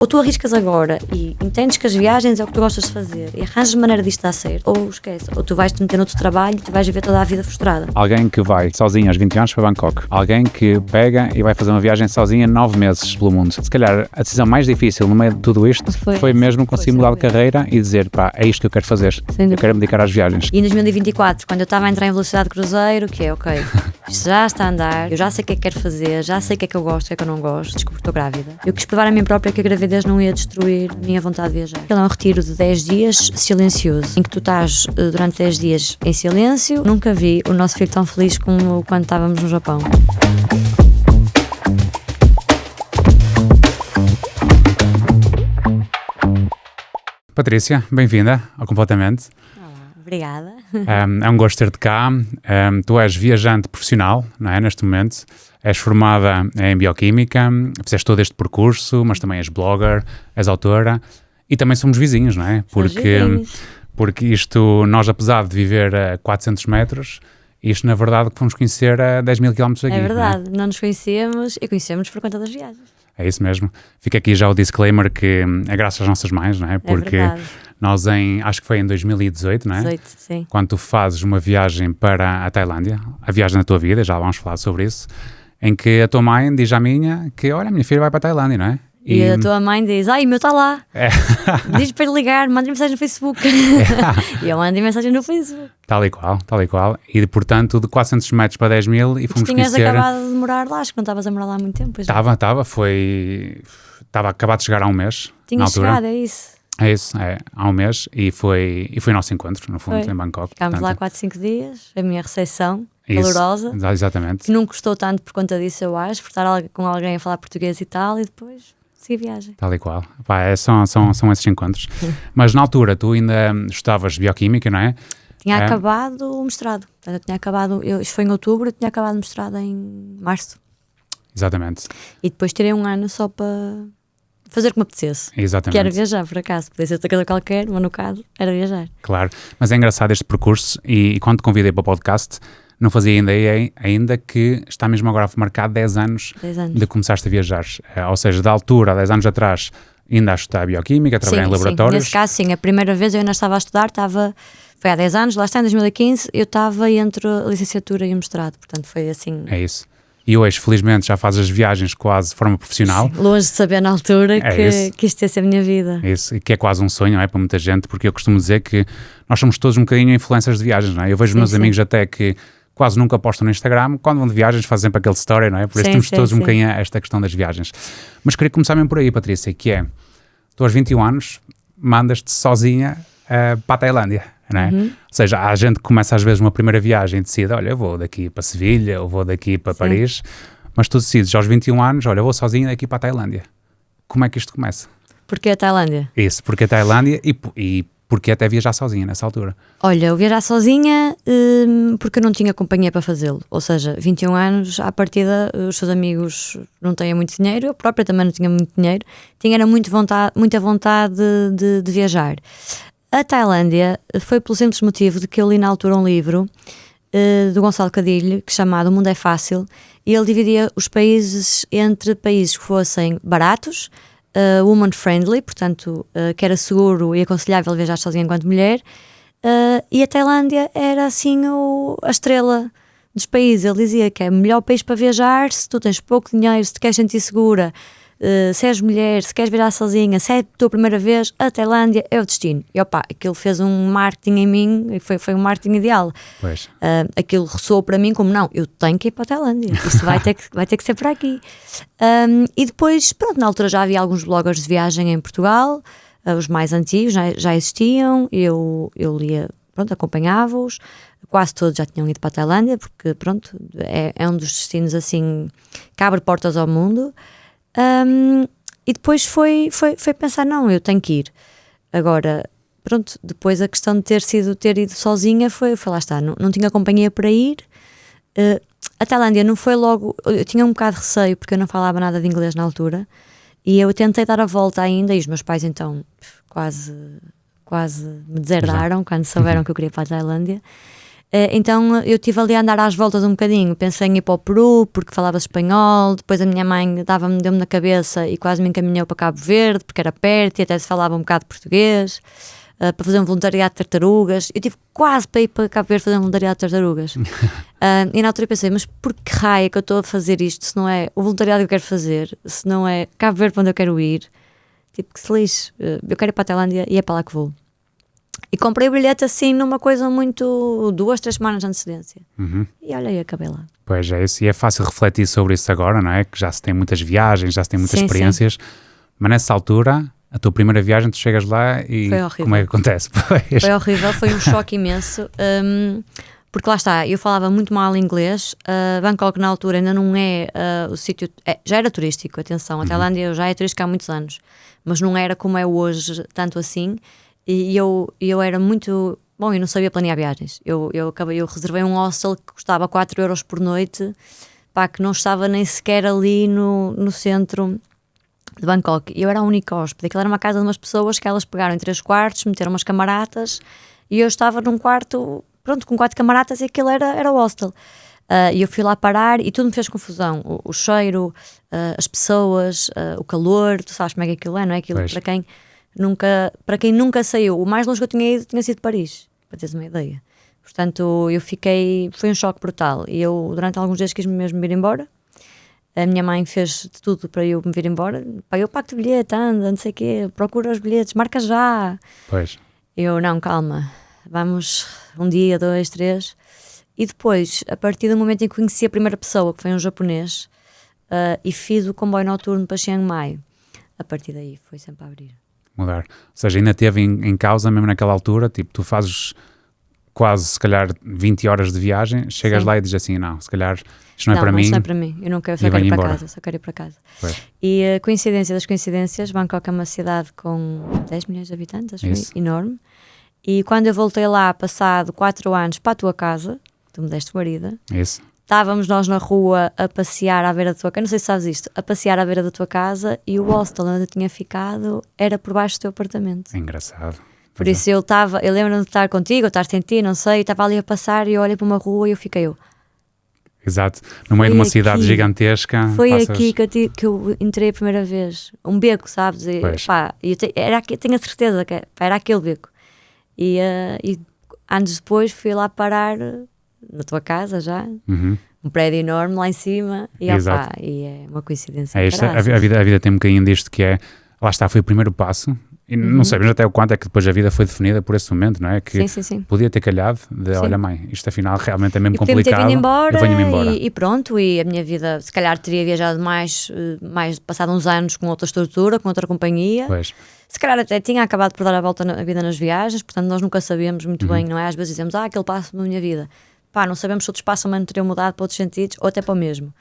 Ou tu arriscas agora e entendes que as viagens é o que tu gostas de fazer e arranjas maneira disto dar certo, ou esquece, ou tu vais te meter noutro trabalho e tu vais viver toda a vida frustrada. Alguém que vai sozinho aos 20 anos para Bangkok. Alguém que pega e vai fazer uma viagem sozinha 9 meses pelo mundo. Se calhar a decisão mais difícil no meio de tudo isto foi mesmo conseguir mudar de carreira e dizer, pá, é isto que eu quero fazer. Eu quero me dedicar às viagens. E em 2024, quando eu estava a entrar em velocidade de cruzeiro, que é ok, isto já está a andar, eu já sei o que é que quero fazer, já sei o que é que eu gosto, o que é que eu não gosto, desculpa, estou grávida. Eu quis provar a mim própria que a gravidez não ia destruir a minha vontade de viajar. Ele é um retiro de 10 dias silencioso, em que tu estás durante 10 dias em silêncio. Nunca vi o nosso filho tão feliz como quando estávamos no Japão. Patrícia, bem-vinda ao Completamente. Olá, obrigada. É um gosto ter-te cá. Tu és viajante profissional, não é? Neste momento. És formada em Bioquímica, fizeste todo este percurso, mas também és blogger, és autora e também somos vizinhos, não é? Porque isto, nós apesar de viver a 400 metros, isto na verdade que fomos conhecer a 10 mil quilómetros daqui. É verdade, não é? não nos conhecemos e conhecemos por conta das viagens. É isso mesmo. Fica aqui já o disclaimer que é graças às nossas mães, não é? Porque nós acho que foi em 2018, não é? 18, sim. Quando tu fazes uma viagem para a Tailândia, a viagem da tua vida, já vamos falar sobre isso, em que a tua mãe diz à minha que, olha, a minha filha vai para a Tailândia, não é? E a tua mãe diz, ai, o meu está lá. É. Diz para ele ligar, manda-lhe mensagem no Facebook. E eu mando mensagem no Facebook. Tal e qual. E, portanto, de 400 metros para 10 mil e fomos tinhas conhecer... acabado de morar lá, acho que não estavas a morar lá há muito tempo. Estava acabado de chegar há um mês. Tinha chegado, é isso. É isso, há um mês e foi o nosso encontro, no fundo, em Bangkok. Ficámos lá 4, 5 dias, a minha recepção calorosa. Exatamente. Que não custou tanto por conta disso, eu acho, por estar com alguém a falar português e tal, e depois segui a viagem. Tal e qual. São esses encontros. Mas na altura tu ainda estavas Bioquímica, não é? Tinha acabado o mestrado. Portanto, eu tinha acabado, isto foi em outubro, eu tinha acabado o mestrado em março. Exatamente. E depois tirei um ano só para fazer o que me apetecesse. Exatamente. Que era viajar, por acaso. Podia ser outra coisa qualquer, mas no caso era viajar. Claro. Mas é engraçado este percurso e quando te convidei para o podcast, não fazia ideia ainda que está mesmo agora marcado 10 anos de começaste a viajar. Ou seja, da altura, há 10 anos atrás, ainda a estudar Bioquímica, a trabalhar em laboratórios. Sim. Nesse caso, sim. A primeira vez eu ainda estava a estudar, foi há 10 anos, lá está, em 2015, eu estava entre a licenciatura e o mestrado. Portanto, foi assim... É isso. E hoje, felizmente, já fazes as viagens quase de forma profissional. Sim, longe de saber na altura que isto ia ser a minha vida. É isso, e que é quase um sonho, não é, para muita gente, porque eu costumo dizer que nós somos todos um bocadinho influencers de viagens, não é? Eu vejo meus amigos até que quase nunca postam no Instagram, quando vão de viagens fazem sempre aquele story, não é? Por isso temos todos um bocadinho esta questão das viagens. Mas queria começar mesmo por aí, Patrícia, que é, tu aos 21 anos mandas-te sozinha para a Tailândia, não é? Ou seja, há gente que começa às vezes uma primeira viagem e decide, olha, eu vou daqui para Sevilha, ou vou daqui para Paris, mas tu decides aos 21 anos, olha, eu vou sozinha daqui para a Tailândia. Como é que isto começa? Porque a Tailândia? Isso, porque a Tailândia e porque até viajar sozinha nessa altura? Olha, eu viajar sozinha porque eu não tinha companhia para fazê-lo. Ou seja, 21 anos, à partida, os seus amigos não têm muito dinheiro, eu própria também não tinha muito dinheiro, tinha muita vontade de viajar. A Tailândia foi pelo simples motivo de que eu li na altura um livro do Gonçalo Cadilho, que chamado O Mundo é Fácil, e ele dividia os países entre países que fossem baratos, woman friendly, portanto que era seguro e aconselhável viajar sozinha enquanto mulher, e a Tailândia era assim a estrela dos países. Ele dizia que é o melhor país para viajar se tu tens pouco dinheiro, se te queres sentir segura, se és mulher, se queres viajar sozinha, se é a tua primeira vez, a Tailândia é o destino. E opa, aquilo fez um marketing em mim, foi um marketing ideal. Pois. Aquilo ressoou para mim como, não, eu tenho que ir para a Tailândia, isto vai ter que ser por aqui. E depois, pronto, na altura já havia alguns bloggers de viagem em Portugal, os mais antigos já existiam, eu lia, pronto, acompanhava-os, quase todos já tinham ido para a Tailândia, porque pronto, é um dos destinos assim, que abre portas ao mundo. E depois foi pensar, não, eu tenho que ir. Agora, pronto, depois a questão de ter ido sozinha foi lá está, não tinha companhia para ir. A Tailândia não foi logo, eu tinha um bocado de receio porque eu não falava nada de inglês na altura e eu tentei dar a volta ainda e os meus pais então quase me deserdaram quando souberam que eu queria ir para a Tailândia. Então eu estive ali a andar às voltas um bocadinho. Pensei em ir para o Peru porque falava espanhol. Depois a minha mãe deu-me na cabeça e quase me encaminhou para Cabo Verde porque era perto e até se falava um bocado de português, para fazer um voluntariado de tartarugas. Eu tive quase para ir para Cabo Verde fazer um voluntariado de tartarugas. E na altura eu pensei, mas por que raio é que eu estou a fazer isto se não é o voluntariado que eu quero fazer, se não é Cabo Verde para onde eu quero ir? Tipo, que se lixe, eu quero ir para a Tailândia e é para lá que vou. E comprei o bilhete assim numa coisa muito 2-3 semanas de antecedência. E olha, e acabei lá. Pois é isso, e é fácil refletir sobre isso agora, não é? Que já se tem muitas viagens, já se tem muitas experiências, mas nessa altura, a tua primeira viagem, tu chegas lá e como é que acontece? Foi horrível, foi um choque imenso, porque lá está, eu falava muito mal inglês. Bangkok na altura ainda não é o sítio, já era turístico, atenção, a Tailândia já é turística há muitos anos, mas não era como é hoje, tanto assim. E eu era muito... Bom, eu não sabia planear viagens. Eu reservei um hostel que custava 4 euros por noite, pá, que não estava nem sequer ali no centro de Bangkok. Eu era a única hóspede. Aquilo era uma casa de umas pessoas que elas pegaram em 3 quartos, meteram umas camaratas, e eu estava num quarto, pronto, com 4 camaratas, e aquilo era o hostel. E eu fui lá parar e tudo me fez confusão. O cheiro, as pessoas, o calor, tu sabes como é que aquilo é, não é? Aquilo para quem nunca saiu, o mais longe que eu tinha ido tinha sido Paris, para teres uma ideia. Portanto, foi um choque brutal. E eu, durante alguns dias, quis mesmo ir embora. A minha mãe fez de tudo para eu me vir embora. Pá, eu pago-te o bilhete, anda, não sei o quê, procura os bilhetes, marca já. Pois. Eu, não, calma, vamos 1 dia, 2, 3. E depois, a partir do momento em que conheci a primeira pessoa, que foi um japonês, e fiz o comboio noturno para Chiang Mai, a partir daí foi sempre a abrir. Mudar. Ou seja, ainda teve em causa, mesmo naquela altura, tipo, tu fazes quase, se calhar, 20 horas de viagem, chegas lá e dizes assim, não, se calhar isto não é para mim. Não é para mim, eu não quero, só quero ir para casa, só quero ir para casa. Pois. E a coincidência das coincidências, Bangkok é uma cidade com 10 milhões de habitantes, acho enorme, e quando eu voltei lá, passado 4 anos, para a tua casa, tu me deste guarida, estávamos nós na rua a passear à beira da tua casa, não sei se sabes isto, a passear à beira da tua casa, e o hostel onde eu tinha ficado era por baixo do teu apartamento. É engraçado. Por isso eu lembro-me de estar contigo, ou estar sem ti, não sei, estava ali a passar e eu olhei para uma rua e eu fiquei Exato, no meio de uma cidade gigantesca. Foi aqui que eu entrei a primeira vez, um beco, sabes? E, pá, tenho a certeza que era aquele beco. E anos depois fui lá parar na tua casa já, um prédio enorme lá em cima, e é uma coincidência. É isto, a vida tem um bocadinho disto que é, lá está, foi o primeiro passo. E não sabemos até o quanto é que depois a vida foi definida por esse momento, não é? Que sim. podia ter calhado de, olha mãe, isto afinal realmente é mesmo complicado. Eu venho-me embora. E pronto, e a minha vida, se calhar teria viajado mais passado uns anos com outra estrutura, com outra companhia. Pois. Se calhar até tinha acabado por dar a volta na vida nas viagens, portanto nós nunca sabemos muito bem, não é? Às vezes dizemos, aquele passo na minha vida. Pá, não sabemos se outros passos não teriam mudado para outros sentidos, ou até para o mesmo.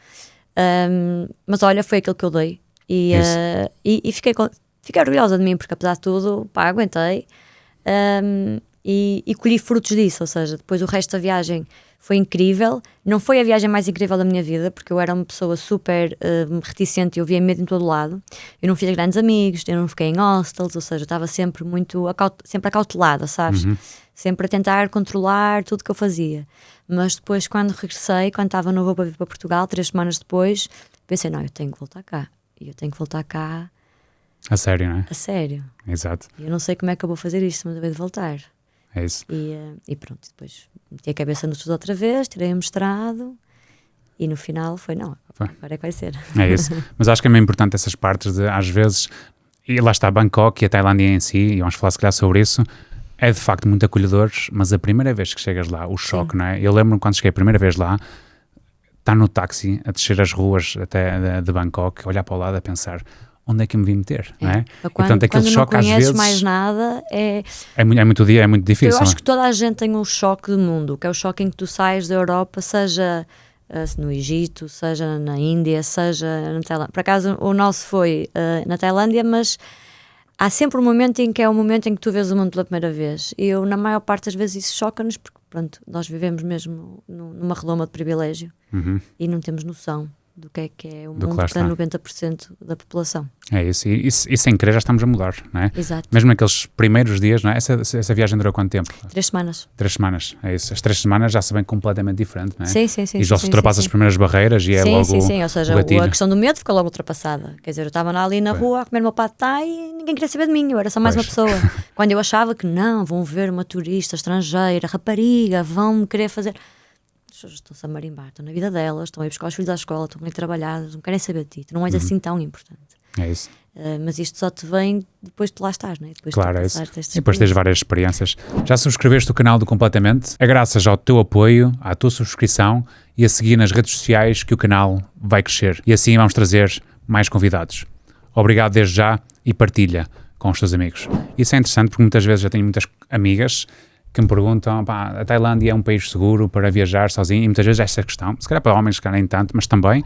Mas olha, foi aquilo que eu dei. E fiquei orgulhosa de mim, porque apesar de tudo, pá, aguentei, e colhi frutos disso. Ou seja, depois o resto da viagem foi incrível. Não foi a viagem mais incrível da minha vida, porque eu era uma pessoa super reticente e eu via medo em todo lado. Eu não fiz grandes amigos, eu não fiquei em hostels, ou seja, eu estava sempre sempre acautelada, sabes? Sempre a tentar controlar tudo que eu fazia. Mas depois, quando regressei, quando estava no voo para vir para Portugal, 3 semanas depois, pensei, não, eu tenho que voltar cá. E eu tenho que voltar cá a sério, não é? A sério. Exato. Eu não sei como é que eu vou fazer isto, mas eu vou de voltar. É isso. E pronto, depois meti a cabeça no estudo outra vez, tirei o mestrado e no final foi, não, agora é que vai ser. É isso. Mas acho que é meio importante essas partes de, às vezes, e lá está Bangkok e a Tailândia em si, e vamos falar se calhar sobre isso, é de facto muito acolhedores, mas a primeira vez que chegas lá, o choque, não é? Eu lembro-me quando cheguei a primeira vez lá, estar no táxi, a descer as ruas até de Bangkok, olhar para o lado a pensar, onde é que eu me vim meter, não é? Quando não conheces mais nada, é muito difícil. Eu acho que toda a gente tem um choque do mundo, que é o choque em que tu sais da Europa, seja no Egito, seja na Índia, seja na Tailândia. Por acaso o nosso foi na Tailândia, mas há sempre um momento em que é o momento em que tu vês o mundo pela primeira vez. E eu, na maior parte das vezes, isso choca-nos, porque pronto, nós vivemos mesmo numa redoma de privilégio e não temos noção do que é o mundo para 90% da população. É isso, e sem querer já estamos a mudar, não é? Exato. Mesmo naqueles primeiros dias, não é? Essa viagem durou quanto tempo? 3 semanas. 3 semanas, é isso. As 3 semanas já se vem completamente diferente, não é? Sim. E já se ultrapassa as primeiras barreiras e é logo Sim, ou seja, a questão do medo ficou logo ultrapassada. Quer dizer, eu estava ali na rua a comer meu pad thai e ninguém queria saber de mim, eu era só mais uma pessoa. Quando eu achava que não, vão ver uma turista estrangeira, rapariga, vão-me querer fazer... As pessoas estão-se a marimbar, estão na vida delas, estão a ir buscar os filhos à escola, estão a ir trabalhar, não querem saber de ti, tu não és assim tão importante. É isso. Mas isto só te vem depois de tu lá estás, não é? Depois claro, é isso. E depois tens várias experiências. Já subscreveste o canal do Completamente? É graças ao teu apoio, à tua subscrição e a seguir nas redes sociais que o canal vai crescer. E assim vamos trazer mais convidados. Obrigado desde já e partilha com os teus amigos. Isso é interessante porque muitas vezes eu tenho muitas amigas que me perguntam, a Tailândia é um país seguro para viajar sozinho, e muitas vezes esta questão, se calhar para homens, se calhar nem tanto, mas também,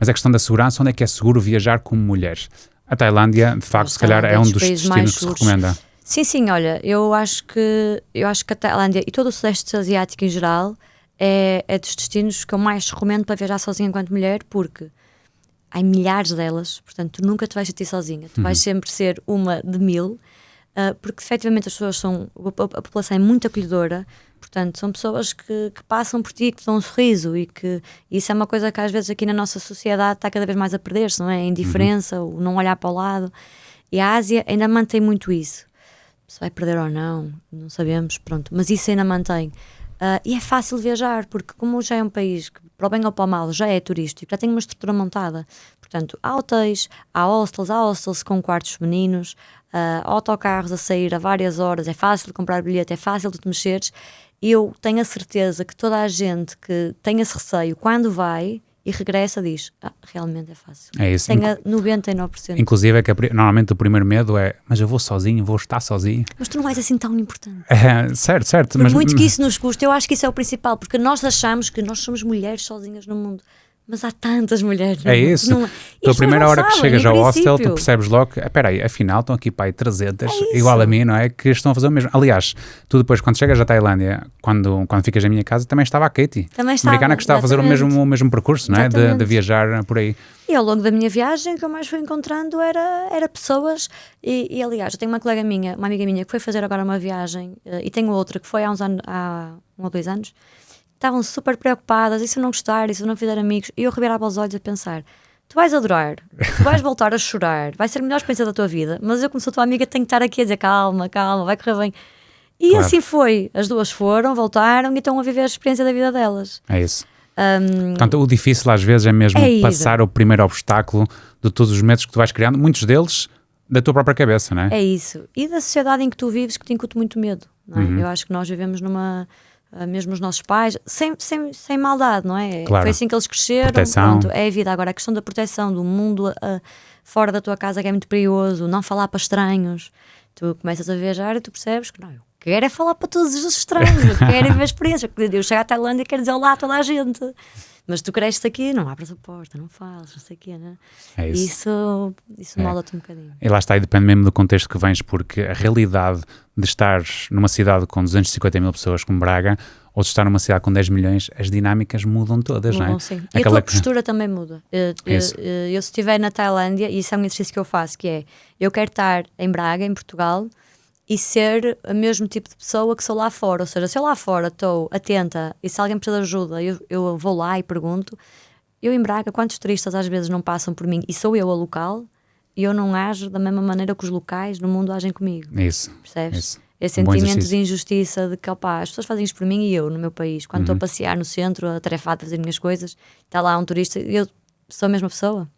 mas a questão da segurança, onde é que é seguro viajar como mulher? A Tailândia, de facto, se calhar é um dos destinos que se recomenda. Sim, olha, eu acho que a Tailândia e todo o Sudeste Asiático em geral é dos destinos que eu mais recomendo para viajar sozinha enquanto mulher, porque há milhares delas, portanto tu nunca te vais sentir sozinha, tu vais sempre ser uma de 1000, porque efetivamente as pessoas a população é muito acolhedora, portanto são pessoas que passam por ti, que te dão um sorriso, e que isso é uma coisa que às vezes aqui na nossa sociedade está cada vez mais a perder-se, não é? A indiferença, o não olhar para o lado, e a Ásia ainda mantém muito isso. Se vai perder ou não sabemos, pronto, mas isso ainda mantém. E é fácil viajar, porque como já é um país que, para o bem ou para o mal, já é turístico, já tem uma estrutura montada, portanto, há hotéis, há hostels com quartos femininos, autocarros a sair a várias horas, é fácil de comprar bilhete, é fácil de te mexeres. Eu tenho a certeza que toda a gente que tem esse receio, quando vai e regressa, diz, realmente é fácil. É isso. Tenho 99%. Inclusive é que normalmente o primeiro medo é, mas eu vou sozinho, vou estar sozinho. Mas tu não és assim tão importante. Certo. Por muito que isso nos custe, eu acho que isso é o principal, porque nós achamos que nós somos mulheres sozinhas no mundo. Mas há tantas mulheres. É isso. Pela primeira hora que chegas ao hostel, tu percebes logo que, espera aí, afinal estão aqui para aí 300, igual a mim, não é? Que estão a fazer o mesmo. Aliás, tu depois, quando chegas à Tailândia, quando ficas na minha casa, também estava a Katie. Também estava. Americana que estava a fazer o mesmo percurso, não é? De viajar por aí. E ao longo da minha viagem, o que eu mais fui encontrando era pessoas. E aliás, eu tenho uma colega minha, uma amiga minha, que foi fazer agora uma viagem, e tenho outra que foi há 1 ou 2 anos. Estavam super preocupadas, e se eu não gostar, e se eu não fizer amigos? E eu revirava os olhos a pensar, tu vais adorar, tu vais voltar a chorar, vai ser a melhor experiência da tua vida, mas eu, como sou tua amiga, tenho que estar aqui a dizer calma, vai correr bem. E claro. Assim foi, as duas foram, voltaram e estão a viver a experiência da vida delas. É isso. Portanto, o difícil às vezes é mesmo passar o primeiro obstáculo de todos os medos que tu vais criando, muitos deles da tua própria cabeça, não é? É isso. E da sociedade em que tu vives, que te incute muito medo, não é? Eu acho que nós vivemos mesmo os nossos pais, sem maldade, não é? Claro. Foi assim que eles cresceram, pronto, é a vida. Agora, a questão da proteção do mundo fora da tua casa, que é muito perigoso, não falar para estranhos. Tu começas a viajar e tu percebes que não, eu quero é falar para todos os estranhos, eu quero viver a experiência, porque eu chego à Tailândia e quero dizer olá a toda a gente. Mas tu cresces aqui, não abres a porta, não falas, não sei o quê, né? É isso. Isso molda-te um bocadinho. E lá está, e depende mesmo do contexto que vens, porque a realidade de estar numa cidade com 250 mil pessoas como Braga, ou de estar numa cidade com 10 milhões, as dinâmicas mudam todas, não é? Sim. E a tua postura também muda. Eu se estiver na Tailândia, e isso é um exercício que eu faço, que é, eu quero estar em Braga, em Portugal, e ser o mesmo tipo de pessoa que sou lá fora. Ou seja, se eu lá fora estou atenta e se alguém precisa de ajuda, eu vou lá e pergunto. Eu em Braga, quantos turistas às vezes não passam por mim e sou eu a local, e eu não ajo da mesma maneira que os locais no mundo agem comigo. Isso. Percebes? Isso. Esse sentimento de injustiça, de que as pessoas fazem isto por mim e eu no meu país. Quando estou a passear no centro, atarefado a fazer minhas coisas, está lá um turista e eu sou a mesma pessoa.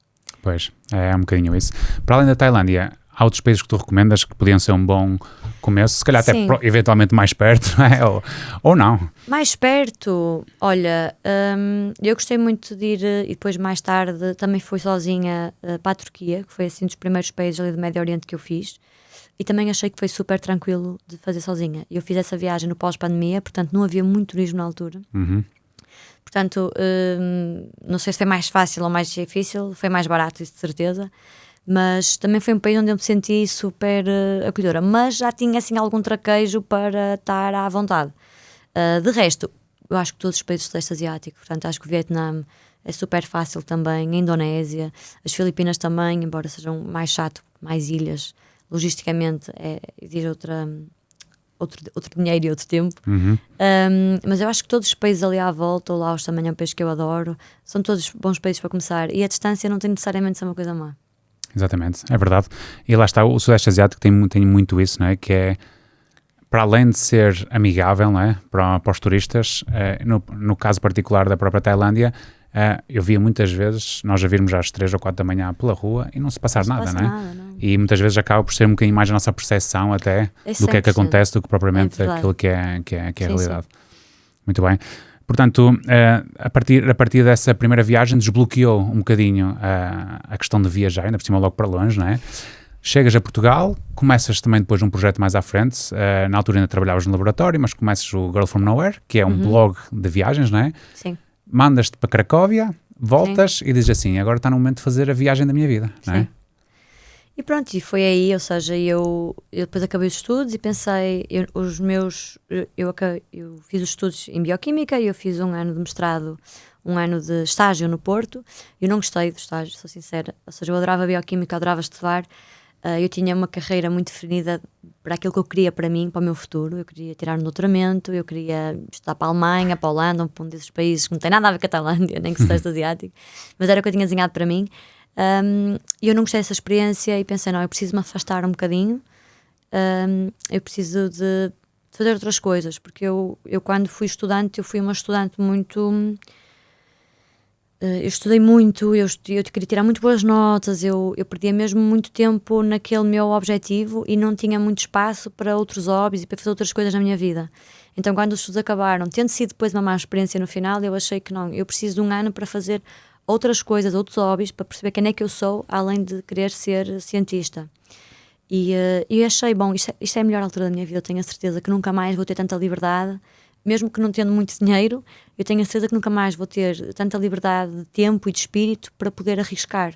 Pois, é um bocadinho isso. Para além da Tailândia, há outros países que tu recomendas que podiam ser um bom começo, se calhar até eventualmente mais perto, não é? ou não? Mais perto, olha, eu gostei muito de ir, e depois mais tarde também fui sozinha para a Turquia, que foi assim dos primeiros países ali do Médio Oriente que eu fiz, e também achei que foi super tranquilo de fazer sozinha. Eu fiz essa viagem no pós-pandemia, portanto não havia muito turismo na altura. Portanto, não sei se foi mais fácil ou mais difícil, foi mais barato, isso de certeza. Mas também foi um país onde eu me senti super acolhedora, mas já tinha assim algum traquejo para estar à vontade. De resto, eu acho que todos os países do Sudeste Asiático, portanto acho que o Vietnã é super fácil também, a Indonésia, as Filipinas também, embora sejam mais chato, mais ilhas, logisticamente exige outro dinheiro e outro tempo. Mas eu acho que todos os países ali à volta, o Laos também é um país que eu adoro, são todos bons países para começar, e a distância não tem necessariamente de ser uma coisa má. Exatamente, é verdade. E lá está, o Sudeste Asiático tem muito isso, não é? Que é, para além de ser amigável, não é? Para os turistas, no caso particular da própria Tailândia, eu via muitas vezes nós a virmos às 3 ou 4 da manhã pela rua e não se passar nada, não é? Não. E muitas vezes acaba por ser um bocadinho mais a nossa percepção até do que é que acontece do que propriamente aquilo que é a realidade. Sim. Muito bem. Portanto, a partir dessa primeira viagem desbloqueou um bocadinho a questão de viajar, ainda por cima logo para longe, não é? Chegas a Portugal, começas também depois um projeto mais à frente, na altura ainda trabalhavas no laboratório, mas começas o Girl From Nowhere, que é um blog de viagens, não é? Sim. Mandas-te para Cracóvia, voltas e dizes assim, agora está no momento de fazer a viagem da minha vida, não é? Sim. E pronto, e foi aí, ou seja, eu depois acabei os estudos e pensei, eu fiz os estudos em Bioquímica e eu fiz um ano de mestrado, um ano de estágio no Porto. Eu não gostei do estágio, sou sincera, ou seja, eu adorava Bioquímica, adorava estudar, eu tinha uma carreira muito definida para aquilo que eu queria para mim, para o meu futuro. Eu queria tirar um doutoramento, eu queria estudar para a Alemanha, para a Holanda, um desses países que não tem nada a ver com a Tailândia, nem com o Sudeste Asiático, mas era o que eu tinha desenhado para mim. E eu não gostei dessa experiência e pensei, não, eu preciso me afastar um bocadinho, eu preciso de fazer outras coisas, porque eu quando fui estudante, eu fui uma estudante muito... eu estudei muito, eu queria tirar muito boas notas, eu perdia mesmo muito tempo naquele meu objetivo e não tinha muito espaço para outros hobbies e para fazer outras coisas na minha vida. Então quando os estudos acabaram, tendo sido depois uma má experiência no final, eu achei que não, eu preciso de um ano para fazer outras coisas, outros hobbies, para perceber quem é que eu sou, além de querer ser cientista. E eu achei, bom, isto é a melhor altura da minha vida, eu tenho a certeza que nunca mais vou ter tanta liberdade, mesmo que não tendo muito dinheiro, eu tenho a certeza que nunca mais vou ter tanta liberdade de tempo e de espírito para poder arriscar.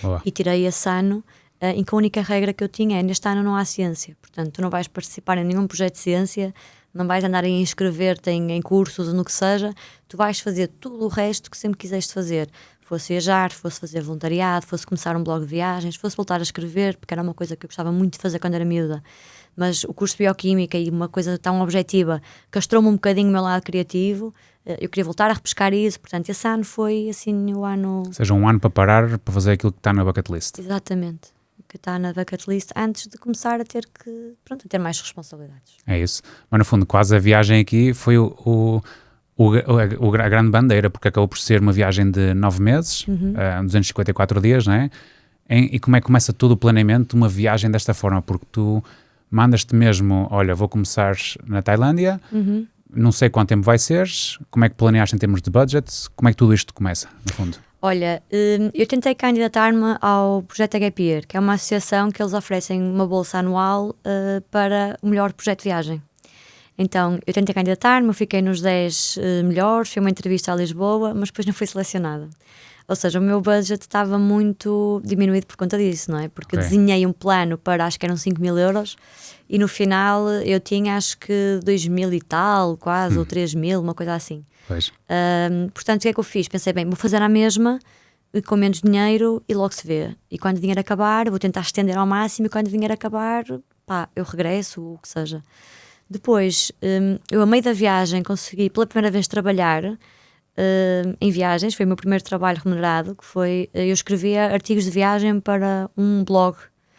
Boa. E tirei esse ano, em que a única regra que eu tinha é, neste ano não há ciência, portanto tu não vais participar em nenhum projeto de ciência, não vais andar a inscrever-te em cursos ou no que seja, tu vais fazer tudo o resto que sempre quiseste fazer. Fosse viajar, fosse fazer voluntariado, fosse começar um blog de viagens, fosse voltar a escrever, porque era uma coisa que eu gostava muito de fazer quando era miúda. Mas o curso de Bioquímica e uma coisa tão objetiva castrou-me um bocadinho o meu lado criativo. Eu queria voltar a repescar isso, portanto esse ano foi assim o ano... Ou seja, um ano para parar, para fazer aquilo que está na bucket list. Exatamente. Que está na bucket list antes de começar a ter a ter mais responsabilidades. É isso. Mas no fundo quase a viagem aqui foi a grande bandeira, porque acabou por ser uma viagem de 9 meses, 254 dias, não é? E como é que começa todo o planeamento de uma viagem desta forma? Porque tu mandas-te mesmo, olha, vou começar na Tailândia, não sei quanto tempo vai ser, como é que planeaste em termos de budget, como é que tudo isto começa, no fundo? Olha, eu tentei candidatar-me ao Projeto Gap Year, que é uma associação que eles oferecem uma bolsa anual para o melhor projeto de viagem. Então, eu tentei candidatar-me, eu fiquei nos 10 melhores, fui uma entrevista a Lisboa, mas depois não fui selecionada. Ou seja, o meu budget estava muito diminuído por conta disso, não é? Porque eu desenhei um plano para, acho que eram 5 mil euros, e no final eu tinha, acho que 2 mil e tal, quase, ou 3 mil, uma coisa assim. Pois. Portanto, o que é que eu fiz? Pensei, bem, vou fazer a mesma, com menos dinheiro, e logo se vê. E quando o dinheiro acabar, vou tentar estender ao máximo, e quando o dinheiro acabar, pá, eu regresso, ou o que seja. Depois, eu a meio da viagem consegui pela primeira vez trabalhar em viagens, foi o meu primeiro trabalho remunerado, que foi, eu escrevia artigos de viagem para um blog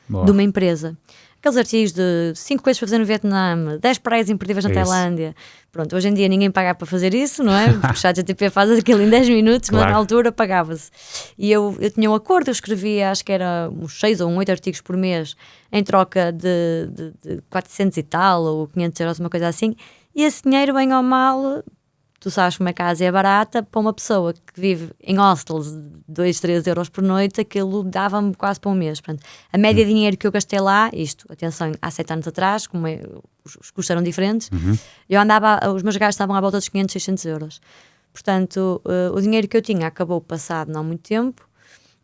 de uma empresa. Aqueles artigos de 5 coisas para fazer no Vietnã, 10 praias imperdíveis na Tailândia. Pronto, hoje em dia ninguém paga para fazer isso, não é? Porque o ChatGPT faz aquilo em 10 minutos, claro. Mas na altura pagava-se. E eu tinha um acordo, eu escrevia, acho que era uns 6 ou 8 artigos por mês, em troca de 400 e tal, ou 500 euros, uma coisa assim. E esse dinheiro, bem ou mal, tu sabes que uma casa é barata, para uma pessoa que vive em hostels de 2, 3 euros por noite, aquilo dava-me quase para um mês. Portanto, a média de dinheiro que eu gastei lá, isto, atenção, há 7 anos atrás, como os custos eram diferentes, os meus gastos estavam à volta dos 500, 600 euros. Portanto, o dinheiro que eu tinha acabou passado não há muito tempo,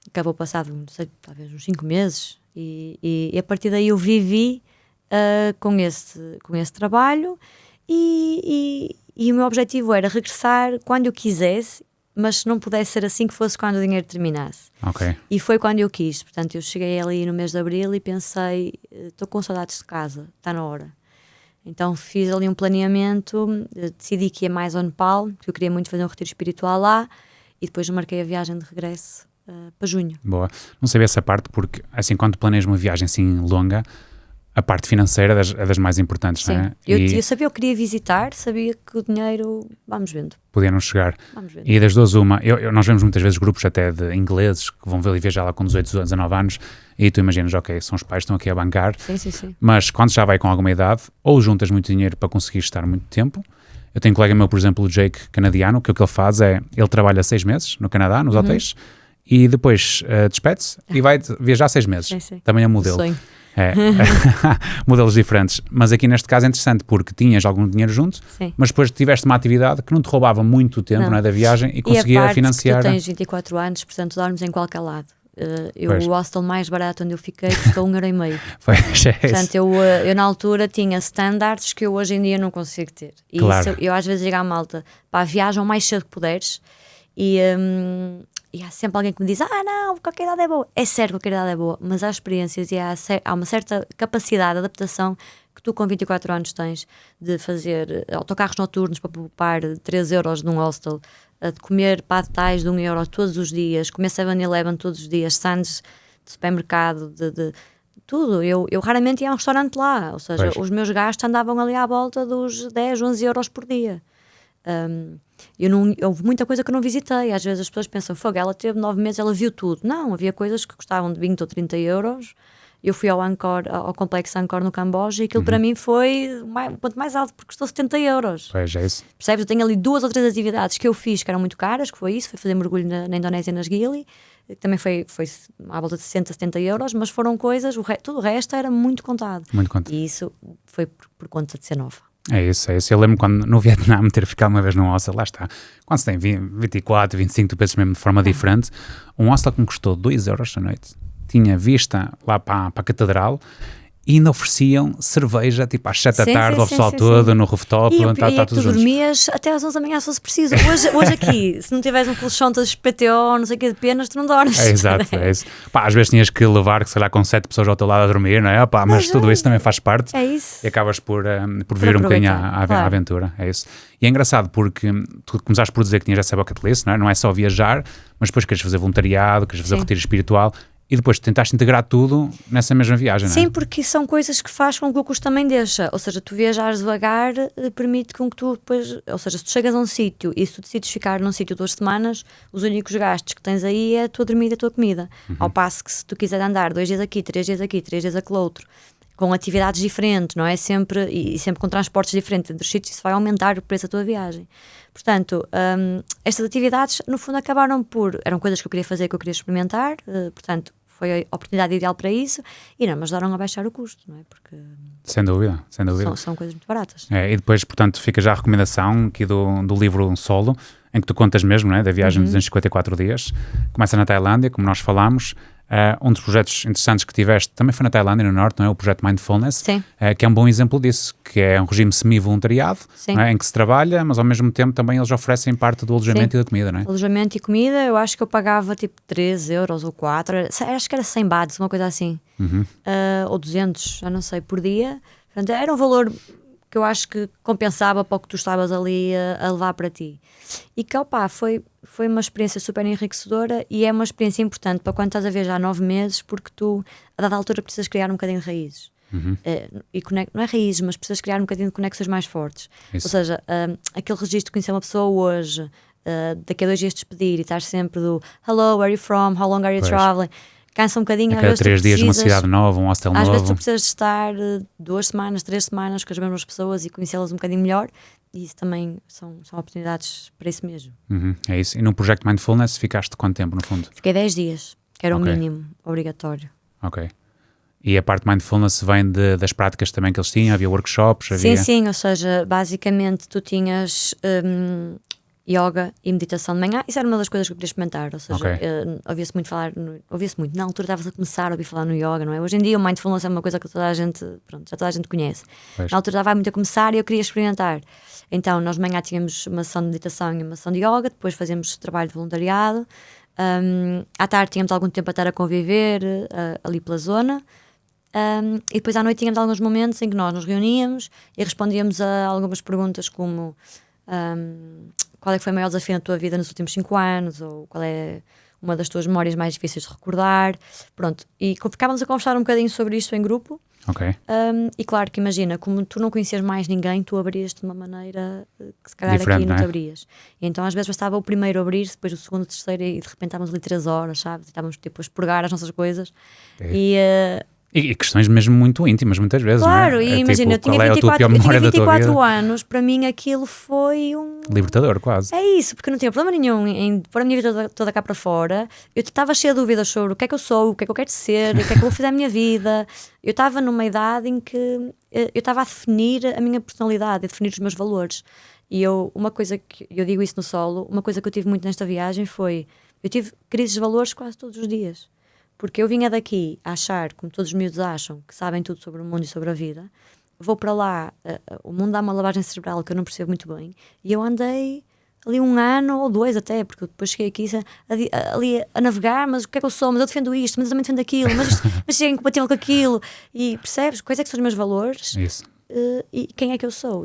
acabou passado, não sei, talvez uns 5 meses, e a partir daí eu vivi com esse trabalho, e o meu objetivo era regressar quando eu quisesse, mas se não pudesse ser assim, que fosse quando o dinheiro terminasse. E foi quando eu quis. Portanto, eu cheguei ali no mês de abril e pensei, estou com saudades de casa, está na hora. Então fiz ali um planeamento, decidi que ia mais ao Nepal, porque eu queria muito fazer um retiro espiritual lá, e depois marquei a viagem de regresso para junho. Boa. Não sabia essa parte, porque assim, quando planeias uma viagem assim longa, a parte financeira é das mais importantes, sim. Não é? Eu sabia que eu queria visitar, sabia que o dinheiro, vamos vendo. Podia não chegar. Vamos vendo. E das duas uma, nós vemos muitas vezes grupos até de ingleses que vão viajar lá com 18, 19 anos e tu imaginas, ok, são os pais que estão aqui a bancar, sim. Mas quando já vai com alguma idade, ou juntas muito dinheiro para conseguir estar muito tempo. Eu tenho um colega meu, por exemplo, o Jake, canadiano, que o que ele faz é, ele trabalha 6 meses no Canadá, nos hotéis, e depois despede-se e vai viajar 6 meses. Sim. Também é um modelo. Sonho. Modelos diferentes, mas aqui neste caso é interessante porque tinhas algum dinheiro junto, sim. mas depois tiveste uma atividade que não te roubava muito tempo da viagem e conseguia financiar. E tu tens 24 anos, portanto dormes em qualquer lado. O hostel mais barato onde eu fiquei custou 1,5€. Portanto, eu na altura tinha standards que eu hoje em dia não consigo ter. E claro. Eu às vezes digo à malta, viajam o mais cedo que puderes e há sempre alguém que me diz, não, qualquer idade é boa. É certo que qualquer idade é boa, mas há experiências e há uma certa capacidade de adaptação que tu com 24 anos tens de fazer autocarros noturnos para poupar 3€ num hostel, de comer pad thais de 1€ todos os dias, comer 7-Eleven todos os dias, sandes de supermercado, de tudo. Eu raramente ia a um restaurante lá, ou seja, os meus gastos andavam ali à volta dos 10-11€ por dia. Houve muita coisa que eu não visitei. Às vezes as pessoas pensam, fogo, ela teve 9 meses, ela viu tudo. Não, havia coisas que custavam de 20 ou 30€. Eu fui ao complexo Angkor no Camboja e aquilo para mim foi o ponto mais alto, porque custou 70€. Pois é isso. Percebes? Eu tenho ali 2 ou 3 atividades que eu fiz que eram muito caras, que foi fazer mergulho na Indonésia, nas Gili, que também foi à volta de 60-70€, mas foram coisas, tudo o resto era muito contado. Muito contado. E isso foi por conta de ser nova. É isso. Eu lembro quando no Vietnã me ter ficado uma vez num hostel, lá está, quando se tem 24, 25, tu pensas mesmo de forma diferente, um hostel que me custou 2€ a noite, tinha vista lá para a catedral e ainda ofereciam cerveja tipo às 7 da tarde, ao pessoal todo, no rooftop. E tudo tu dormias até às 11 da manhã se fosse preciso. Hoje aqui, se não tiveres um colchão das PTO, não sei o que, de penas, tu não dormes. É exato, é isso. Às vezes tinhas que levar, que sei lá, com 7 pessoas ao teu lado a dormir, não é? Mas tudo isso também faz parte. É isso. E acabas por viver um bocadinho a aventura, é isso. E é engraçado porque tu começaste por dizer que tinhas essa bucket list, não é? Não é só viajar, mas depois queres fazer voluntariado, queres fazer retiro espiritual. E depois tentaste integrar tudo nessa mesma viagem, não é? Sim, porque são coisas que faz com que o custo também deixa. Ou seja, tu viajares devagar permite com que tu depois... Ou seja, se tu chegas a um sítio e se tu decides ficar num sítio 2 semanas, os únicos gastos que tens aí é a tua dormida e a tua comida. Ao passo que se tu quiser andar 2 dias aqui, 3 dias aqui, 3 dias aquele outro, com atividades diferentes, não é? E sempre com transportes diferentes entre os sítios, isso vai aumentar o preço da tua viagem. Portanto, estas atividades, no fundo, eram coisas que eu queria fazer, que eu queria experimentar, portanto, foi a oportunidade ideal para isso, e não me ajudaram a baixar o custo, não é? Porque sem dúvida. São coisas muito baratas. E depois, portanto, fica já a recomendação aqui do livro Solo, em que tu contas mesmo, não é? Da viagem de 254 dias. Começa na Tailândia, como nós falámos. Um dos projetos interessantes que tiveste também foi na Tailândia, no Norte, não é? O projeto Mindfulness, que é um bom exemplo disso, que é um regime semi-voluntariado, não é? Em que se trabalha, mas ao mesmo tempo também eles oferecem parte do alojamento e da comida, não é? Alojamento e comida, eu acho que eu pagava tipo 3€ ou 4, acho que era 100 bahts, uma coisa assim, ou 200, já não sei, por dia. Portanto, era um valor que eu acho que compensava para o que tu estavas ali a levar para ti. E que, foi uma experiência super enriquecedora e é uma experiência importante para quando estás a viajar 9 meses, porque tu, a dada altura, precisas criar um bocadinho de raízes. Não é raízes, mas precisas criar um bocadinho de conexões mais fortes. Isso. Ou seja, aquele registro de conhecer uma pessoa hoje, daqui a 2 dias despedir e estar sempre do hello, where are you from, how long are you traveling? Cansa um bocadinho. A cada 3 dias numa cidade nova, um hostel novo. Às vezes tu precisas de estar 2 semanas, 3 semanas com as mesmas pessoas e conhecê-las um bocadinho melhor, e isso também são oportunidades para isso mesmo. É isso. E no projeto Mindfulness ficaste quanto tempo, no fundo? Fiquei 10 dias, que era o mínimo obrigatório. Ok. E a parte de Mindfulness vem das práticas também que eles tinham? Havia workshops? Sim, ou seja, basicamente tu tinhas... yoga e meditação de manhã. Isso era uma das coisas que eu queria experimentar, ou seja, ouvia-se muito, na altura estava a começar a ouvir falar no yoga, não é? Hoje em dia o mindfulness é uma coisa que toda a gente, pronto, já toda a gente conhece. Pois. Na altura estava muito a começar e eu queria experimentar. Então nós de manhã tínhamos uma sessão de meditação e uma sessão de yoga, depois fazíamos trabalho de voluntariado, à tarde tínhamos algum tempo a estar a conviver ali pela zona. E depois à noite tínhamos alguns momentos em que nós nos reuníamos e respondíamos a algumas perguntas como qual é que foi o maior desafio na tua vida nos últimos 5 anos, ou qual é uma das tuas memórias mais difíceis de recordar, pronto, e ficávamos a conversar um bocadinho sobre isto em grupo. E claro que imagina, como tu não conhecias mais ninguém, tu abrias-te de uma maneira que se calhar diferente, aqui não te abrias, e então às vezes bastava o primeiro abrir-se, depois o segundo, o terceiro, e de repente estávamos ali 3 horas, sabe? E estávamos tipo a expurgar as nossas coisas. E questões mesmo muito íntimas, muitas vezes. Claro, não é? E imagina, eu tinha 24 anos, para mim aquilo foi libertador, quase. É isso, porque eu não tinha problema nenhum em pôr a minha vida toda cá para fora. Eu estava cheia de dúvidas sobre o que é que eu sou, o que é que eu quero ser, o que é que eu vou fazer à minha vida. Eu estava numa idade em que eu estava a definir a minha personalidade, a definir os meus valores. E uma coisa que eu digo isso no solo, uma coisa que eu tive muito nesta viagem foi, eu tive crises de valores quase todos os dias. Porque eu vinha daqui a achar, como todos os miúdos acham, que sabem tudo sobre o mundo e sobre a vida. Vou para lá, o mundo dá uma lavagem cerebral que eu não percebo muito bem. E eu andei ali 1 ano ou 2 até, porque eu depois cheguei aqui ali a navegar, mas o que é que eu sou? Mas eu defendo isto, mas eu também defendo aquilo, mas chego incompatível com aquilo. E percebes? Quais é que são os meus valores? Isso. E quem é que eu sou?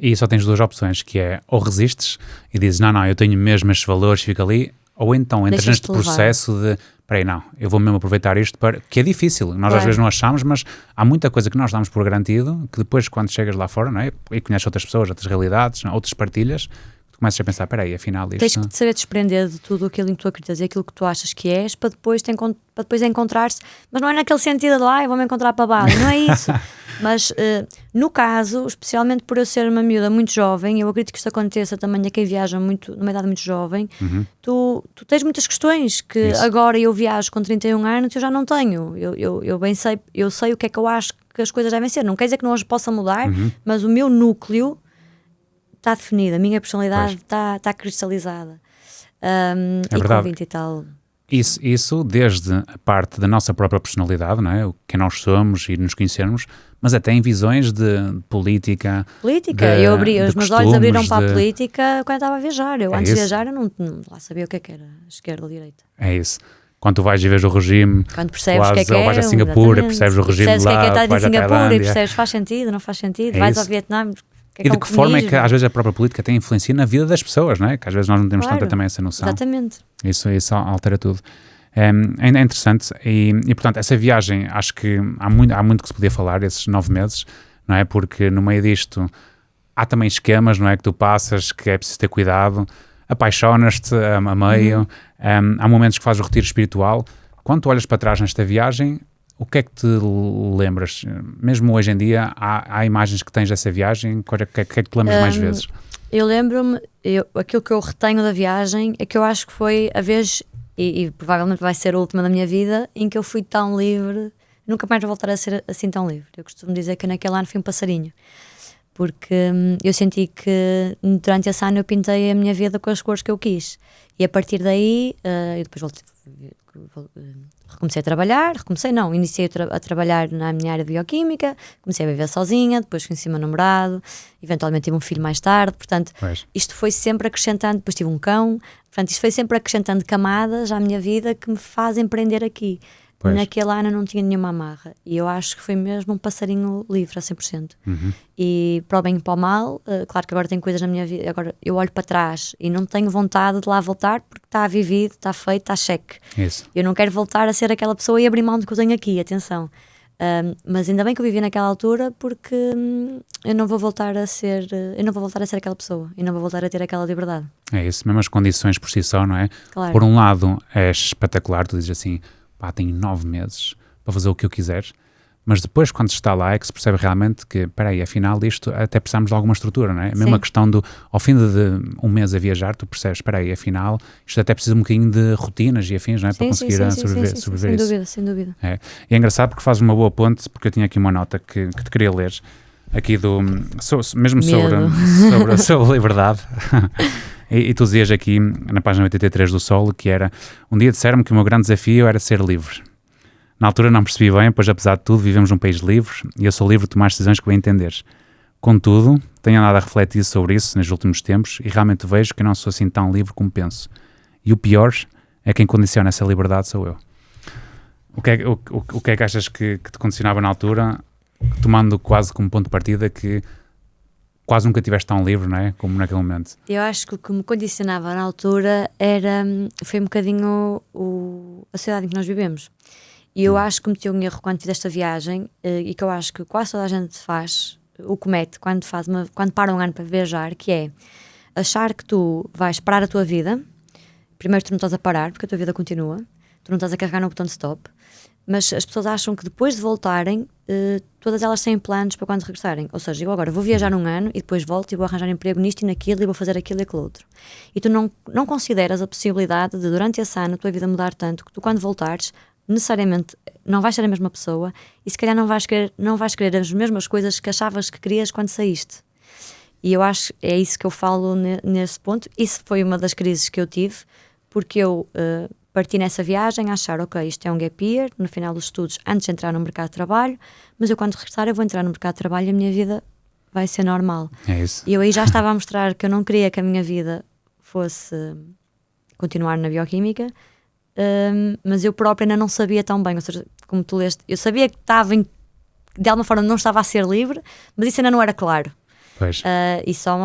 E só tens 2 opções, que é ou resistes e dizes, não, eu tenho mesmo estes valores, fica ali, ou então entras neste processo de, peraí, não, eu vou mesmo aproveitar isto, que é difícil, nós às vezes não achamos, mas há muita coisa que nós damos por garantido, que depois quando chegas lá fora, não é? E conheces outras pessoas, outras realidades, outras partilhas, tu começas a pensar, peraí, afinal isto... Tens que saber desprender de tudo aquilo em que tu acreditas e aquilo que tu achas que és, para depois encontrar-se, mas não é naquele sentido de, vou-me encontrar para Bali, não é isso. Mas no caso, especialmente por eu ser uma miúda muito jovem, eu acredito que isto aconteça também a quem viaja numa idade muito jovem, tu tens muitas questões que agora eu viajo com 31 anos e eu já não tenho. Eu bem sei, o que é que eu acho que as coisas devem ser. Não quer dizer que não as possa mudar, mas o meu núcleo está definido, a minha personalidade está cristalizada. É e verdade. Com 20 e tal... Isso desde a parte da nossa própria personalidade, não é? Quem nós somos e nos conhecermos, mas até em visões de política. Os meus olhos abriram para a política quando eu estava a viajar. Antes de viajar eu não lá sabia o que era esquerda ou direita. É isso. Quando tu vais e vês o regime, quando percebes o que é que ou vais a Singapura, percebes o regime percebes lá, o que é vais em Singapura e percebes faz sentido, não faz sentido, vais ao Vietnã. E de que forma é que às vezes a própria política tem influência na vida das pessoas, não é? Que às vezes nós não temos tanta também essa noção. Exatamente. Isso altera tudo. É interessante e portanto essa viagem, acho que há muito que se podia falar, esses 9 meses, não é? Porque no meio disto há também esquemas, não é? Que tu passas, que é preciso ter cuidado, apaixonas-te a meio, há momentos que fazes o retiro espiritual. Quando tu olhas para trás nesta viagem, o que é que te lembras? Mesmo hoje em dia, há imagens que tens dessa viagem? O que é que te lembras mais vezes? Eu lembro-me, aquilo que eu retenho da viagem é que eu acho que foi a vez, e provavelmente vai ser a última da minha vida, em que eu fui tão livre, nunca mais vou voltar a ser assim tão livre. Eu costumo dizer que naquele ano fui um passarinho, porque eu senti que durante esse ano eu pintei a minha vida com as cores que eu quis. E a partir daí, eu depois iniciei a trabalhar na minha área de bioquímica, comecei a viver sozinha, depois conheci o meu namorado, eventualmente tive um filho mais tarde, portanto, isto foi sempre acrescentando, depois tive um cão, portanto, isto foi sempre acrescentando camadas à minha vida que me fazem prender aqui. Naquele ano eu não tinha nenhuma amarra e eu acho que foi mesmo um passarinho livre a 100%. E para o bem e para o mal, claro que agora tenho coisas na minha vida, agora eu olho para trás e não tenho vontade de lá voltar porque está vivido, está feito, está cheque. Eu não quero voltar a ser aquela pessoa e abrir mão do que eu tenho aqui, atenção. Mas ainda bem que eu vivi naquela altura porque eu não vou voltar a ser aquela pessoa e não vou voltar a ter aquela liberdade. É isso, mesmo as condições por si só, não é? Claro. Por um lado é espetacular, tu dizes assim, tenho 9 meses para fazer o que eu quiser, mas depois quando se está lá é que se percebe realmente que, afinal disto até precisamos de alguma estrutura, não é? A mesma questão ao fim de um mês a viajar, tu percebes, afinal, isto até precisa um bocadinho de rotinas e afins, não é? Para conseguir sobreviver isso. Sem dúvida. E é engraçado porque fazes uma boa ponte, porque eu tinha aqui uma nota que te queria ler, aqui mesmo sobre a liberdade. E tu dizias aqui, na página 83 do Sol, que era, um dia disseram-me que o meu grande desafio era ser livre. Na altura não percebi bem, pois apesar de tudo vivemos num país livre e eu sou livre de tomar as decisões que bem entenderes. Contudo, tenho andado a refletir sobre isso nos últimos tempos e realmente vejo que eu não sou assim tão livre como penso. E o pior é quem condiciona essa liberdade sou eu. O que é que achas que te condicionava na altura, tomando quase como ponto de partida que quase nunca estiveste tão livre, não é? Como naquele momento. Eu acho que o que me condicionava na altura foi um bocadinho a sociedade em que nós vivemos. E eu acho que cometi um erro quando fiz esta viagem, e que eu acho que quase toda a gente comete quando para um ano para viajar, que é achar que tu vais parar a tua vida. Primeiro tu não estás a parar, porque a tua vida continua, tu não estás a carregar no botão de stop, mas as pessoas acham que depois de voltarem, todas elas têm planos para quando regressarem. Ou seja, eu agora vou viajar um ano e depois volto e vou arranjar emprego nisto e naquilo e vou fazer aquilo e aquilo outro. E tu não consideras a possibilidade de durante esse ano a tua vida mudar tanto que tu quando voltares necessariamente não vais ser a mesma pessoa e se calhar não vais querer as mesmas coisas que achavas que querias quando saíste. E eu acho que é isso que eu falo nesse ponto. Isso foi uma das crises que eu tive, porque eu parti nessa viagem a achar, ok, isto é um gap year, no final dos estudos, antes de entrar no mercado de trabalho, mas eu quando regressar eu vou entrar no mercado de trabalho e a minha vida vai ser normal. É isso. E eu aí já estava a mostrar que eu não queria que a minha vida fosse continuar na bioquímica, mas eu própria ainda não sabia tão bem, ou seja, como tu leste, eu sabia que de alguma forma não estava a ser livre, mas isso ainda não era claro. E só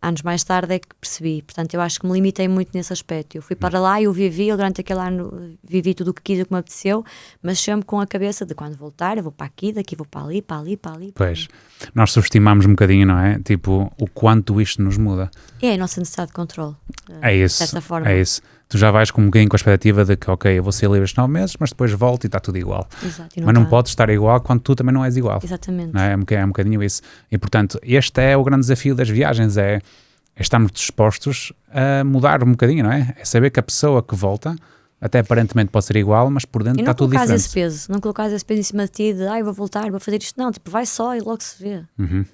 anos mais tarde é que percebi. Portanto, eu acho que me limitei muito nesse aspecto. Eu fui para lá e eu durante aquele ano vivi tudo o que quis e o que me apeteceu, mas sempre com a cabeça de quando voltar eu vou para aqui, daqui vou para ali, para ali, para ali. Pois, nós subestimamos um bocadinho, não é? Tipo, o quanto isto nos muda. É a nossa necessidade de controle. É isso, dessa forma. é isso. Tu já vais com um bocadinho com a expectativa de que, ok, eu vou ser livre estes 9 meses, mas depois volto e está tudo igual. Exato, mas não pode estar igual quando tu também não és igual. Exatamente. Não é? É um bocadinho isso. E, portanto, este é o grande desafio das viagens, é estarmos dispostos a mudar um bocadinho, não é? É saber que a pessoa que volta, até aparentemente pode ser igual, mas por dentro está tudo diferente. Não colocares esse peso em cima de ti de, vou voltar, vou fazer isto. Não, tipo, vai só e logo se vê.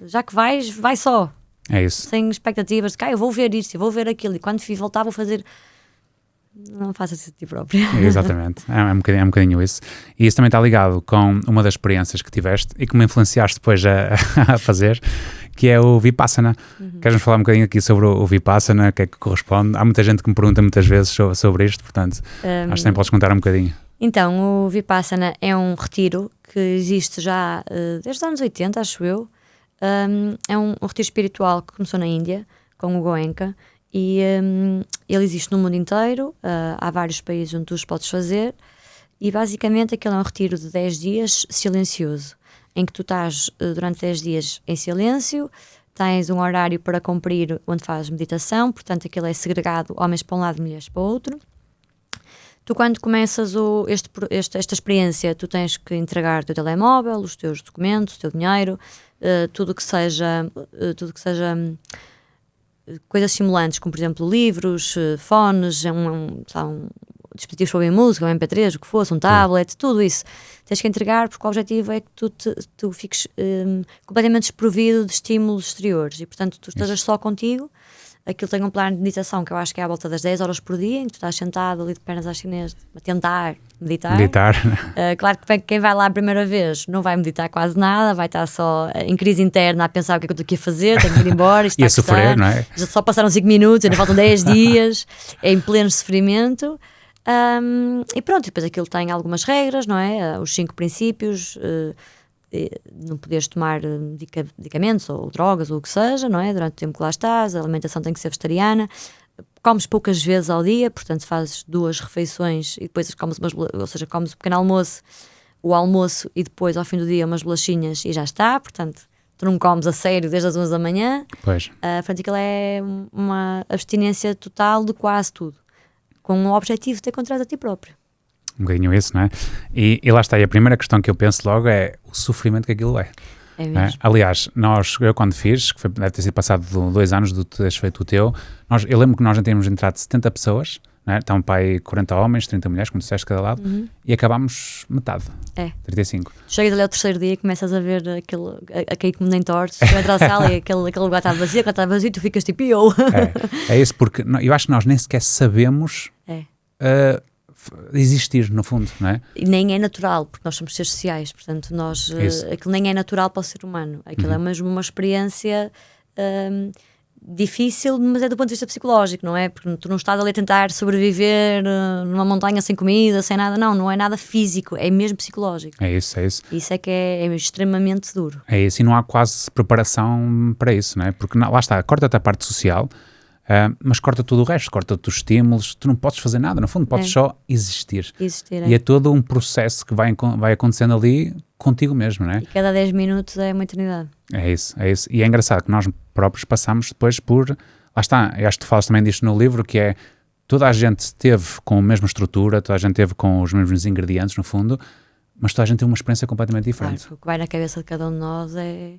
Já que vais, vai só. É isso. Sem expectativas de que, eu vou ver isto, eu vou ver aquilo, e quando voltar vou fazer... Não faças isso de ti próprio. Exatamente, é um bocadinho isso. E isso também está ligado com uma das experiências que tiveste e que me influenciaste depois a fazer, que é o Vipassana. Queres-nos falar um bocadinho aqui sobre o Vipassana, o que é que corresponde? Há muita gente que me pergunta muitas vezes sobre isto, portanto, acho que também podes contar um bocadinho. Então, o Vipassana é um retiro que existe já desde os anos 80, acho eu. É um retiro espiritual que começou na Índia, com o Goenka, e ele existe no mundo inteiro, há vários países onde tu os podes fazer, e basicamente aquele é um retiro de 10 dias silencioso, em que tu estás durante 10 dias em silêncio, tens um horário para cumprir onde fazes meditação, portanto aquilo é segregado, homens para um lado, mulheres para o outro. Tu quando começas esta experiência, tu tens que entregar o teu telemóvel, os teus documentos, o teu dinheiro, tudo que seja coisas simulantes, como por exemplo livros, fones, dispositivos para ouvir música, um MP3, o que fosse, um tablet, tudo isso. Tens que entregar porque o objetivo é que tu fiques completamente desprovido de estímulos exteriores e portanto tu estejas só contigo. Aquilo tem um plano de meditação que eu acho que é à volta das 10 horas por dia, em que tu estás sentado ali de pernas às chinês a tentar meditar. Claro que quem vai lá a primeira vez não vai meditar quase nada, vai estar só em crise interna a pensar o que é que eu estou aqui a fazer, tenho que ir embora, isto e a sofrer, não é? Já só passaram 5 minutos, ainda faltam 10 dias, é em pleno sofrimento. E pronto, depois aquilo tem algumas regras, não é? Os 5 princípios, não poderes tomar medicamentos ou drogas ou o que seja, não é? Durante o tempo que lá estás, a alimentação tem que ser vegetariana, comes poucas vezes ao dia, portanto fazes 2 refeições e depois comes comes o pequeno almoço, o almoço e depois ao fim do dia umas bolachinhas e já está, portanto tu não comes a sério desde as 11 da manhã. Pois. Portanto aquilo é uma abstinência total de quase tudo, com o objetivo de ter controle a ti próprio. Um bocadinho isso, não é? E lá está, e a primeira questão que eu penso logo é o sofrimento que aquilo é. É mesmo. Aliás, eu quando fiz, deve ter sido passado 2 anos de tu teres feito o teu, eu lembro que nós já tínhamos entrado 70 pessoas né? Estão para aí 40 homens, 30 mulheres, como disseste, cada lado, e acabámos metade. 35. Chegas ali ao terceiro dia e começas a ver aquele, a cair como nem torces, tu entras à sala e aquele lugar está vazio, quando está vazio tu ficas tipo, eu. É isso, porque eu acho que nós nem sequer sabemos existir, no fundo, não é? E nem é natural, porque nós somos seres sociais, portanto, aquilo nem é natural para o ser humano. Aquilo é mesmo uma experiência difícil, mas é do ponto de vista psicológico, não é? Porque tu não estás ali a tentar sobreviver numa montanha sem comida, sem nada, não é nada físico, é mesmo psicológico. É isso. Isso é que é extremamente duro. É isso, e não há quase preparação para isso, não é? Porque lá está, corta-te a parte social, mas corta tudo o resto, corta-te os estímulos, tu não podes fazer nada, no fundo podes só existir. E é todo um processo que vai acontecendo ali contigo mesmo, não é? E cada 10 minutos é uma eternidade. É isso. E é engraçado que nós próprios passamos depois por, lá está, eu acho que tu falas também disto no livro, que é, toda a gente esteve com a mesma estrutura, toda a gente esteve com os mesmos ingredientes no fundo, mas toda a gente tem uma experiência completamente diferente. Claro, o que vai na cabeça de cada um de nós é...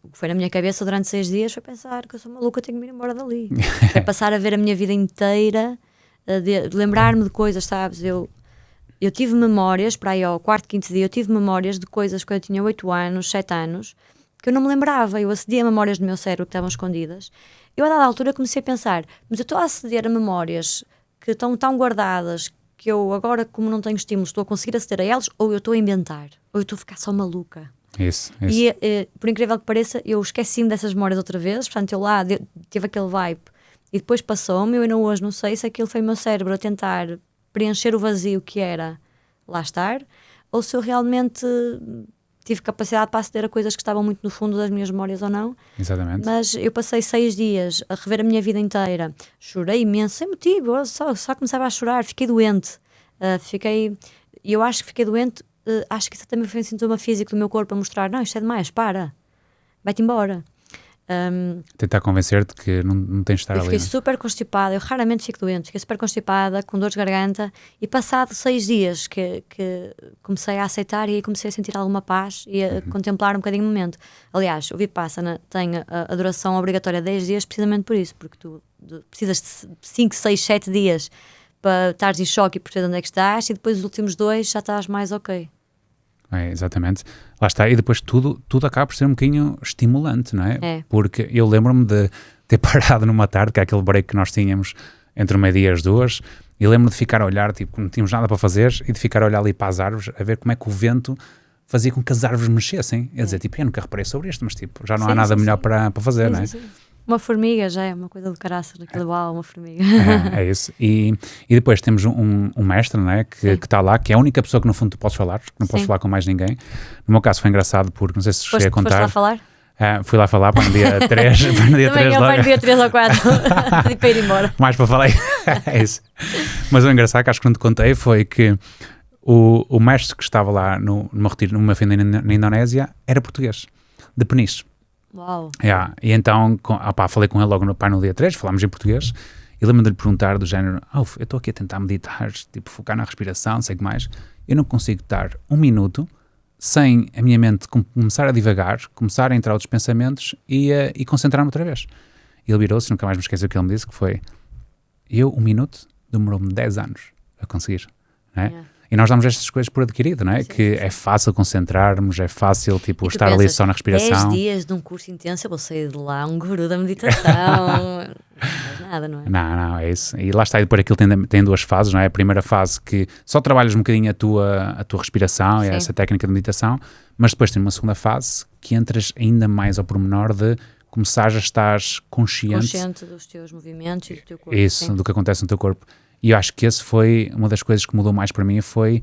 O que foi na minha cabeça durante 6 dias foi pensar que eu sou maluca, tenho que me ir embora dali. Foi passar a ver a minha vida inteira, de lembrar-me de coisas, sabes? Eu tive memórias, para aí ao quarto, quinto dia, eu tive memórias de coisas quando eu tinha 8 anos, 7 anos, que eu não me lembrava. Eu acedia a memórias do meu cérebro que estavam escondidas. Eu, a dada altura, comecei a pensar, mas eu estou a aceder a memórias que estão tão guardadas que eu agora, como não tenho estímulos, estou a conseguir aceder a elas, ou eu estou a inventar, ou eu estou a ficar só maluca. Isso. E, por incrível que pareça, eu esqueci-me dessas memórias outra vez, portanto eu lá tive aquele vibe e depois passou-me. Eu ainda hoje não sei se aquilo foi o meu cérebro a tentar preencher o vazio que era lá estar, ou se eu realmente tive capacidade para aceder a coisas que estavam muito no fundo das minhas memórias ou não. Exatamente. Mas eu passei 6 dias a rever a minha vida inteira, chorei imenso, sem motivo, eu só começava a chorar, fiquei doente, e eu acho que fiquei doente. Acho que isso também foi um sintoma físico do meu corpo a mostrar, não, isto é demais, para, vai-te embora. Tentar convencer-te que não tens de estar ali. Eu fiquei super constipada, eu raramente fico doente, fiquei super constipada, com dor de garganta, e passado 6 dias que comecei a aceitar e aí comecei a sentir alguma paz e a contemplar um bocadinho o momento. Aliás, o Vipassana tem a duração obrigatória de 10 dias precisamente por isso, porque tu precisas de 5, 6, 7 dias para estares em choque e perceber onde é que estás, e depois os últimos 2 já estás mais ok. Exatamente. Lá está, e depois tudo acaba por ser um bocadinho estimulante, não é? Porque eu lembro-me de ter parado numa tarde, que é aquele break que nós tínhamos entre o meio-dia e as 2, e lembro-me de ficar a olhar, tipo, não tínhamos nada para fazer, e de ficar a olhar ali para as árvores, a ver como é que o vento fazia com que as árvores mexessem. Eu dizer, tipo, eu nunca reparei sobre isto, mas tipo, já não há nada melhor para fazer, não é? Sim. Uma formiga já é uma coisa do caraças, aquilo, uau, uma formiga. É isso. E depois temos um mestre, não é? Que está lá, que é a única pessoa que no fundo tu podes falar, que não podes falar com mais ninguém. No meu caso foi engraçado porque, não sei se cheguei a contar. Foste lá falar? Fui lá falar para no dia 3. Também eu para no dia 3 ou 4. Pedi para ir embora. Mais para falar. É isso. Mas o engraçado que acho que não te contei foi que o mestre que estava lá numa fenda na Indonésia era português, de Peniche. Uau. E então falei com ele logo no dia 3, falámos em português, e lembro-me de lhe perguntar do género, eu estou aqui a tentar meditar, tipo, focar na respiração, sei o que mais, eu não consigo estar 1 minuto sem a minha mente começar a divagar, começar a entrar outros pensamentos e concentrar-me outra vez. E ele virou-se, nunca mais me esqueci o que ele me disse, que foi, 1 minuto demorou-me 10 anos a conseguir, não é? E nós damos estas coisas por adquirido, não é? Sim. É fácil concentrarmos, é fácil, tipo, estar ali só na respiração. 10 dias de um curso intenso, eu vou sair de lá um guru da meditação. Não faz nada, não é? Não, é isso. E lá está, e depois aquilo tem 2 fases, não é? A primeira fase que só trabalhas um bocadinho a tua respiração, e essa técnica de meditação, mas depois tem uma segunda fase que entras ainda mais ao pormenor de começar a estar consciente dos teus movimentos e do teu corpo. Isso, sim. Do que acontece no teu corpo. E eu acho que esse foi uma das coisas que mudou mais para mim, foi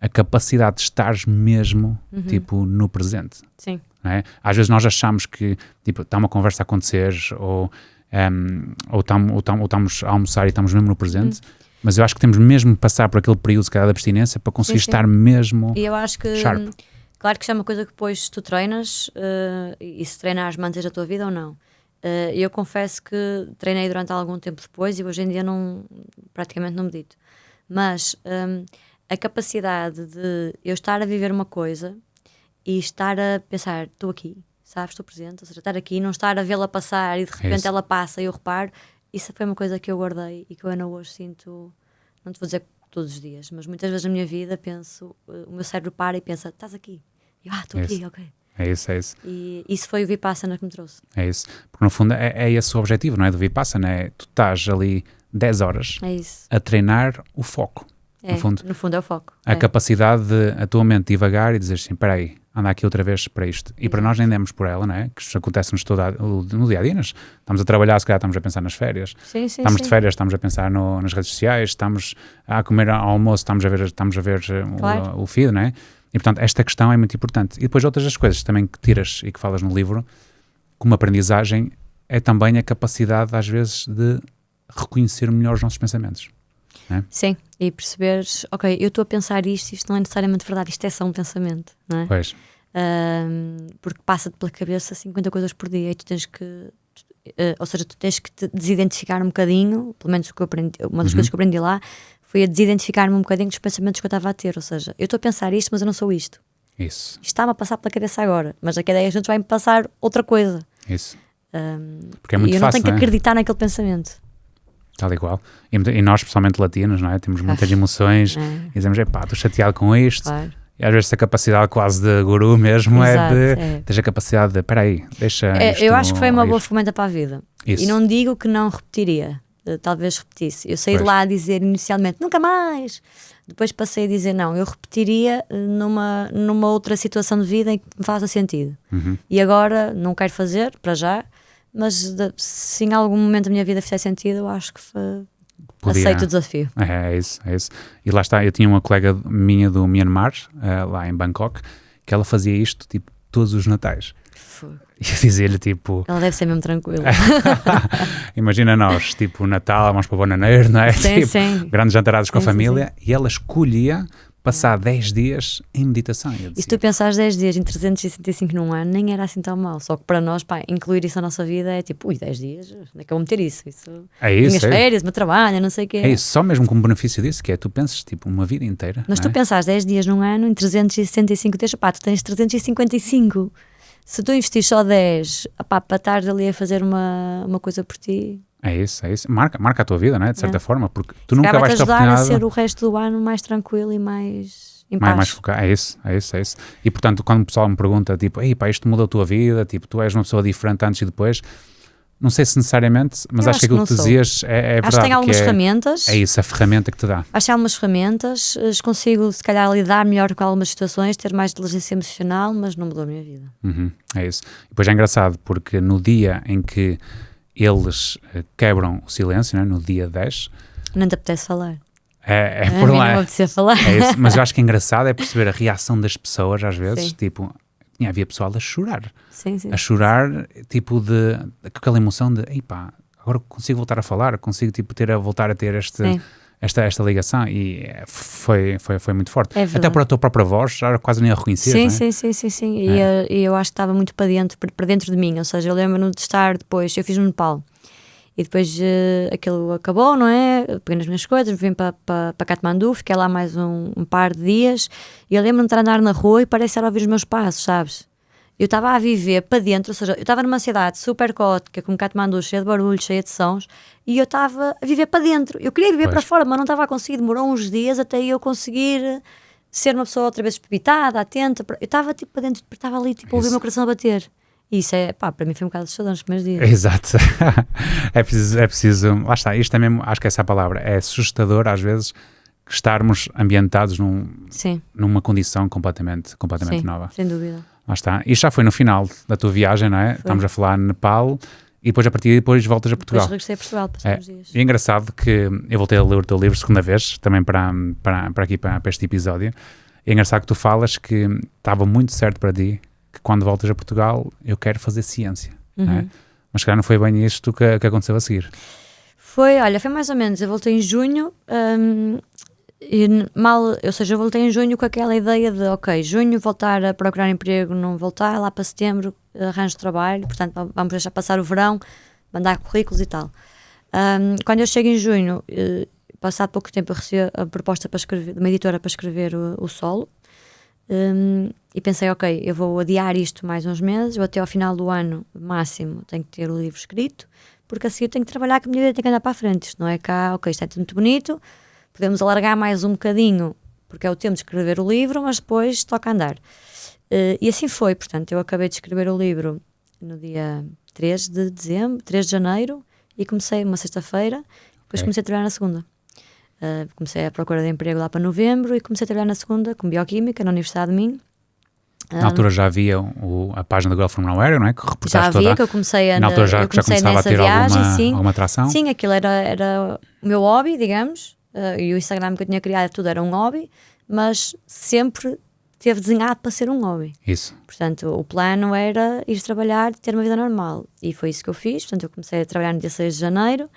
a capacidade de estar mesmo, tipo, no presente. Sim. Não é? Às vezes nós achamos que, tipo, está uma conversa a acontecer ou estamos a almoçar e estamos mesmo no presente, mas eu acho que temos mesmo de passar por aquele período, se calhar, de abstinência para conseguir estar mesmo E eu acho que, sharp. Claro que isso é uma coisa que depois tu treinas, e se treinares mantens a tua vida ou não. Eu confesso que treinei durante algum tempo depois e hoje em dia praticamente não medito, mas a capacidade de eu estar a viver uma coisa e estar a pensar, estou aqui, sabes, estou presente, ou seja, estar aqui, não estar a vê-la passar e de repente ela passa e eu reparo, isso foi uma coisa que eu guardei e que eu ainda hoje sinto não te vou dizer todos os dias, mas muitas vezes na minha vida penso, o meu cérebro para e pensa, estás aqui. E eu, estou aqui, ok. É isso. E isso foi o Vipassana que me trouxe. É isso. Porque no fundo é esse o objetivo, não é? Do Vipassana, tu estás ali 10 horas a treinar o foco. No fundo é o foco. A capacidade de a tua mente divagar e dizer assim, espera aí, anda aqui outra vez para isto. E para nós nem demos por ela, não é? Que isto acontece-nos no dia a dia. Estamos a trabalhar, se calhar estamos a pensar nas férias. Estamos de férias, estamos a pensar nas redes sociais, estamos a comer ao almoço, estamos a ver claro. o feed, não é? E portanto esta questão é muito importante. E depois outras das coisas também que tiras e que falas no livro, como aprendizagem, é também a capacidade às vezes de reconhecer melhor os nossos pensamentos. É? Sim, e perceberes, ok, eu estou a pensar isto não é necessariamente verdade, isto é só um pensamento, não é? Pois. Porque passa-te pela cabeça 50 coisas por dia e tu tens que, ou seja, tu tens que te desidentificar um bocadinho, pelo menos o que eu aprendi, uma das coisas que eu aprendi lá foi a desidentificar-me um bocadinho dos pensamentos que eu estava a ter, ou seja, eu estou a pensar isto, mas eu não sou isto. Isso. Isto está-me a passar pela cabeça agora, mas daqui a 10 minutos vai-me passar outra coisa. Isso. Porque é muito fácil, e eu não tenho que acreditar naquele pensamento. Tal e qual. E nós, especialmente latinos, não é? Temos muitas emoções e dizemos, estou chateado com isto. Claro. E às vezes a capacidade quase de guru mesmo tens a capacidade de, espera aí, deixa isto. Eu acho que foi uma boa ferramenta para a vida. Isso. E não digo que não repetiria. Talvez repetisse. Eu saí de lá a dizer inicialmente, nunca mais. Depois passei a dizer, não, eu repetiria numa outra situação de vida em que me faça sentido. E agora não quero fazer, para já, mas se em algum momento da minha vida fizer sentido, eu acho que aceito o desafio. É isso. E lá está, eu tinha uma colega minha do Myanmar, lá em Bangkok, que ela fazia isto tipo todos os natais. E eu dizia-lhe tipo... Ela deve ser mesmo tranquila. Imagina nós, tipo Natal, vamos para o Bananeiro, não é? Sim. Grandes jantarados com a família. Sim. E ela escolhia passar 10 dias em meditação. E se tu pensares 10 dias em 365 num ano, nem era assim tão mal. Só que para nós, incluir isso na nossa vida é tipo, 10 dias, onde é que eu vou meter isso? É isso. Minhas férias, meu trabalho, não sei o quê. É isso, só mesmo como benefício disso, que é tu pensas tipo uma vida inteira. Mas tu pensares 10 dias num ano, em 365 dias, tu tens 355. Se tu investis só 10, para estar ali a fazer uma coisa por ti... É isso. Marca a tua vida, não é? De certa forma, porque tu nunca vais ter a ajudar a ser o resto do ano mais tranquilo e mais em paz. Mais focado. É isso. E portanto, quando o pessoal me pergunta, tipo, isto mudou a tua vida, tipo, tu és uma pessoa diferente antes e depois, não sei se necessariamente, mas acho que aquilo que tu dizias é verdade. Acho que tem algumas ferramentas. É isso, a ferramenta que te dá. Acho que há algumas ferramentas, consigo se calhar lidar melhor com algumas situações, ter mais inteligência emocional, mas não mudou a minha vida. É isso. E depois é engraçado, porque no dia em que eles quebram o silêncio, né? No dia 10. Não te apetece falar. É por lá. Não apetece falar. É isso, mas eu acho que é engraçado é perceber a reação das pessoas às vezes, tipo, havia pessoal a chorar. Sim. A chorar, tipo, com aquela emoção de, agora consigo voltar a falar, consigo tipo, voltar a ter esta ligação, e foi muito forte. Até para a tua própria voz, já quase nem a reconhecer. Sim. E eu acho que estava muito para dentro de mim, ou seja, eu lembro-me de estar depois, eu fiz no Nepal, e depois aquilo acabou, não é? Peguei nas minhas coisas, vim para Katmandu, fiquei lá mais um par de dias, e eu lembro-me de estar a andar na rua e parecer ouvir os meus passos, sabes? Eu estava a viver para dentro, ou seja, eu estava numa cidade super caótica, como Katmandu, cheia de barulho, cheia de sons, e eu estava a viver para dentro. Eu queria viver para fora, mas não estava a conseguir. Demorou uns dias até eu conseguir ser uma pessoa outra vez espitada, atenta. Eu estava tipo para dentro, estava ali tipo a ouvir o meu coração a bater. E isso para mim foi um bocado assustador nos primeiros dias. Exato. é preciso, lá está, isto é mesmo, acho que essa é a palavra, é assustador às vezes estarmos ambientados numa condição completamente nova. Sem dúvida. Lá está. E já foi no final da tua viagem, não é? Foi. Estamos a falar no Nepal e depois a partir daí depois voltas a Portugal. Depois regressei a Portugal, passamos dias. E é engraçado que eu voltei a ler o teu livro segunda vez, também para este episódio. E é engraçado que tu falas que estava muito certo para ti que quando voltas a Portugal eu quero fazer ciência. Não é? Mas se calhar não foi bem isto que aconteceu a seguir. Foi mais ou menos. Eu voltei em junho... eu voltei em junho com aquela ideia de junho voltar a procurar emprego, não voltar, lá para setembro arranjo trabalho, portanto vamos deixar passar o verão, mandar currículos e tal. Quando eu chego em junho, passado pouco tempo eu recebi a proposta de uma editora para escrever o solo, e pensei, eu vou adiar isto mais uns meses, eu até ao final do ano máximo tenho que ter o livro escrito, porque assim eu tenho que trabalhar, que a minha vida tem que andar para a frente, isto não é cá, isto é tudo muito bonito, podemos alargar mais um bocadinho, porque é o tempo de escrever o livro, mas depois toca andar. E assim foi, portanto, eu acabei de escrever o livro no dia 3 de janeiro, e comecei uma sexta-feira, depois comecei a trabalhar na segunda. Comecei a procura de emprego lá para novembro e comecei a trabalhar na segunda com Bioquímica na Universidade de Minho. Na altura já havia a página do Girl From Nowhere, não é? Que já havia, que eu comecei na altura já começava a ter viagem, alguma atração? Sim, aquilo era o meu hobby, digamos, e o Instagram que eu tinha criado tudo era um hobby, mas sempre teve desenhado para ser um hobby. Isso. Portanto, o plano era ir trabalhar, ter uma vida normal, e foi isso que eu fiz. Portanto, eu comecei a trabalhar no dia 6 de janeiro,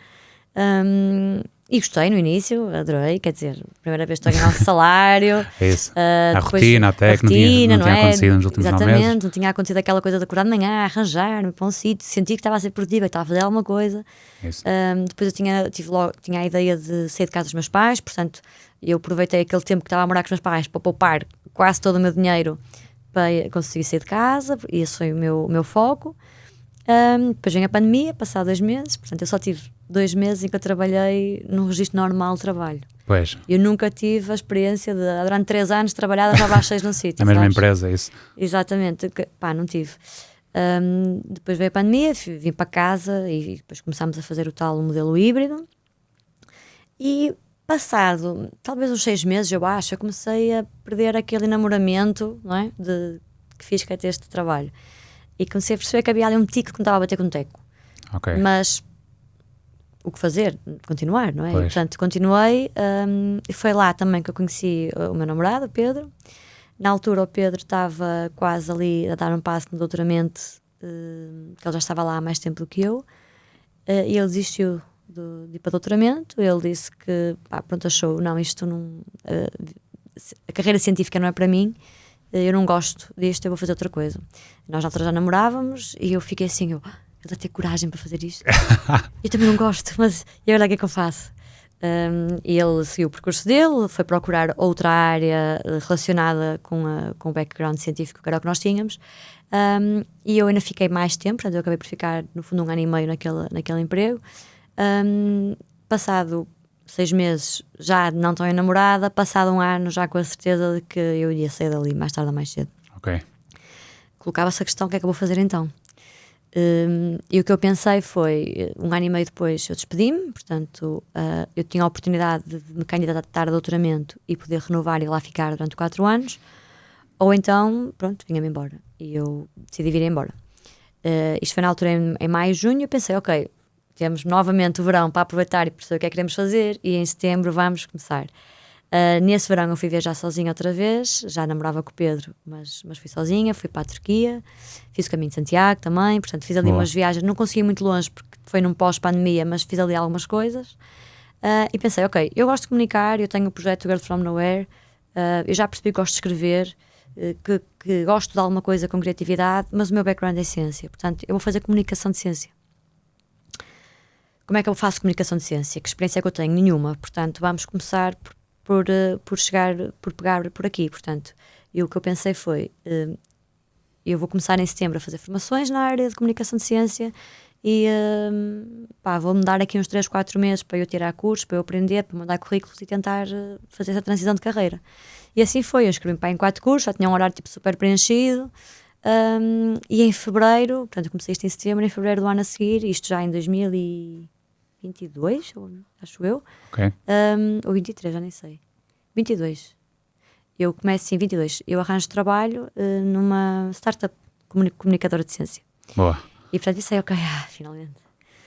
e gostei no início, adorei, quer dizer, primeira vez estou a ganhar um salário. Isso. A rotina até, que não tinha acontecido nos últimos 9 meses. Exatamente, não tinha acontecido aquela coisa de acordar de manhã, arranjar-me para um sítio, sentir que estava a ser produtiva, que estava a fazer alguma coisa. Isso. Depois eu tinha a ideia de sair de casa dos meus pais, portanto, eu aproveitei aquele tempo que estava a morar com os meus pais para poupar quase todo o meu dinheiro para conseguir sair de casa, e esse foi o meu foco. Depois vem a pandemia, passado 2 meses, portanto eu só tive 2 meses em que eu trabalhei num registro normal de trabalho. Pois. Eu nunca tive a experiência de, durante 3 anos, trabalhar às 6 num sítio. A mesma empresa, isso. Exatamente, não tive. Depois veio a pandemia, vim para casa e depois começámos a fazer o tal modelo híbrido. E passado, talvez uns 6 meses, eu acho, eu comecei a perder aquele enamoramento, não é? Que fiz que é ter este trabalho. E comecei a perceber que havia ali um tico que me estava a bater com um teco. Ok. Mas o que fazer? Continuar, não é? E, Pois. portanto, continuei, e foi lá também que eu conheci o meu namorado, o Pedro. Na altura o Pedro estava quase ali a dar um passo no doutoramento, que ele já estava lá há mais tempo do que eu, e ele desistiu de ir para doutoramento. Ele disse que, pronto, achou, não, isto não... a carreira científica não é para mim, eu não gosto disto, eu vou fazer outra coisa. Nós na altura já namorávamos e eu fiquei assim, ele a ter coragem para fazer isto. Eu também não gosto, mas e agora o que é que eu faço? E ele seguiu o percurso dele, foi procurar outra área relacionada com o background científico, que era o que nós tínhamos, e eu ainda fiquei mais tempo, portanto eu acabei por ficar no fundo 1 ano e meio naquele emprego. Passado 6 meses já não estou namorada, passado 1 ano já com a certeza de que eu ia sair dali mais tarde ou mais cedo. Ok. Colocava-se a questão, o que é que eu vou fazer então? E o que eu pensei foi, 1 ano e meio depois eu despedi-me, portanto eu tinha a oportunidade de me candidatar a doutoramento e poder renovar e lá ficar durante 4 anos, ou então, pronto, vinha-me embora, e eu decidi vir embora. Isto foi na altura em maio, junho, eu pensei, ok, temos novamente o verão para aproveitar e perceber o que é que queremos fazer, e em setembro vamos começar. Nesse verão eu fui viajar sozinha outra vez, já namorava com o Pedro, mas fui sozinha, fui para a Turquia, fiz o caminho de Santiago também, portanto fiz ali umas viagens, não consegui ir muito longe porque foi num pós-pandemia, mas fiz ali algumas coisas, e pensei, ok, eu gosto de comunicar, eu tenho o projeto Girl From Nowhere, eu já percebi que gosto de escrever, que gosto de alguma coisa com criatividade, mas o meu background é ciência, portanto eu vou fazer comunicação de ciência. Como é que eu faço comunicação de ciência? Que experiência é que eu tenho? Nenhuma, portanto vamos começar por pegar por aqui. Portanto, e o que eu pensei foi, eu vou começar em setembro a fazer formações na área de comunicação de ciência e vou-me dar aqui uns 3, 4 meses para eu tirar cursos, para eu aprender, para mandar currículos e tentar fazer essa transição de carreira. E assim foi, eu inscrevi-me em 4 cursos, já tinha um horário super preenchido, e em fevereiro, portanto eu comecei isto em setembro, em fevereiro do ano a seguir, isto já em 2022, acho eu, Ok. ou 23, já nem sei, 22, eu começo em 22, eu arranjo trabalho numa startup comunicadora de ciência. Boa. E portanto pensei, ok, finalmente.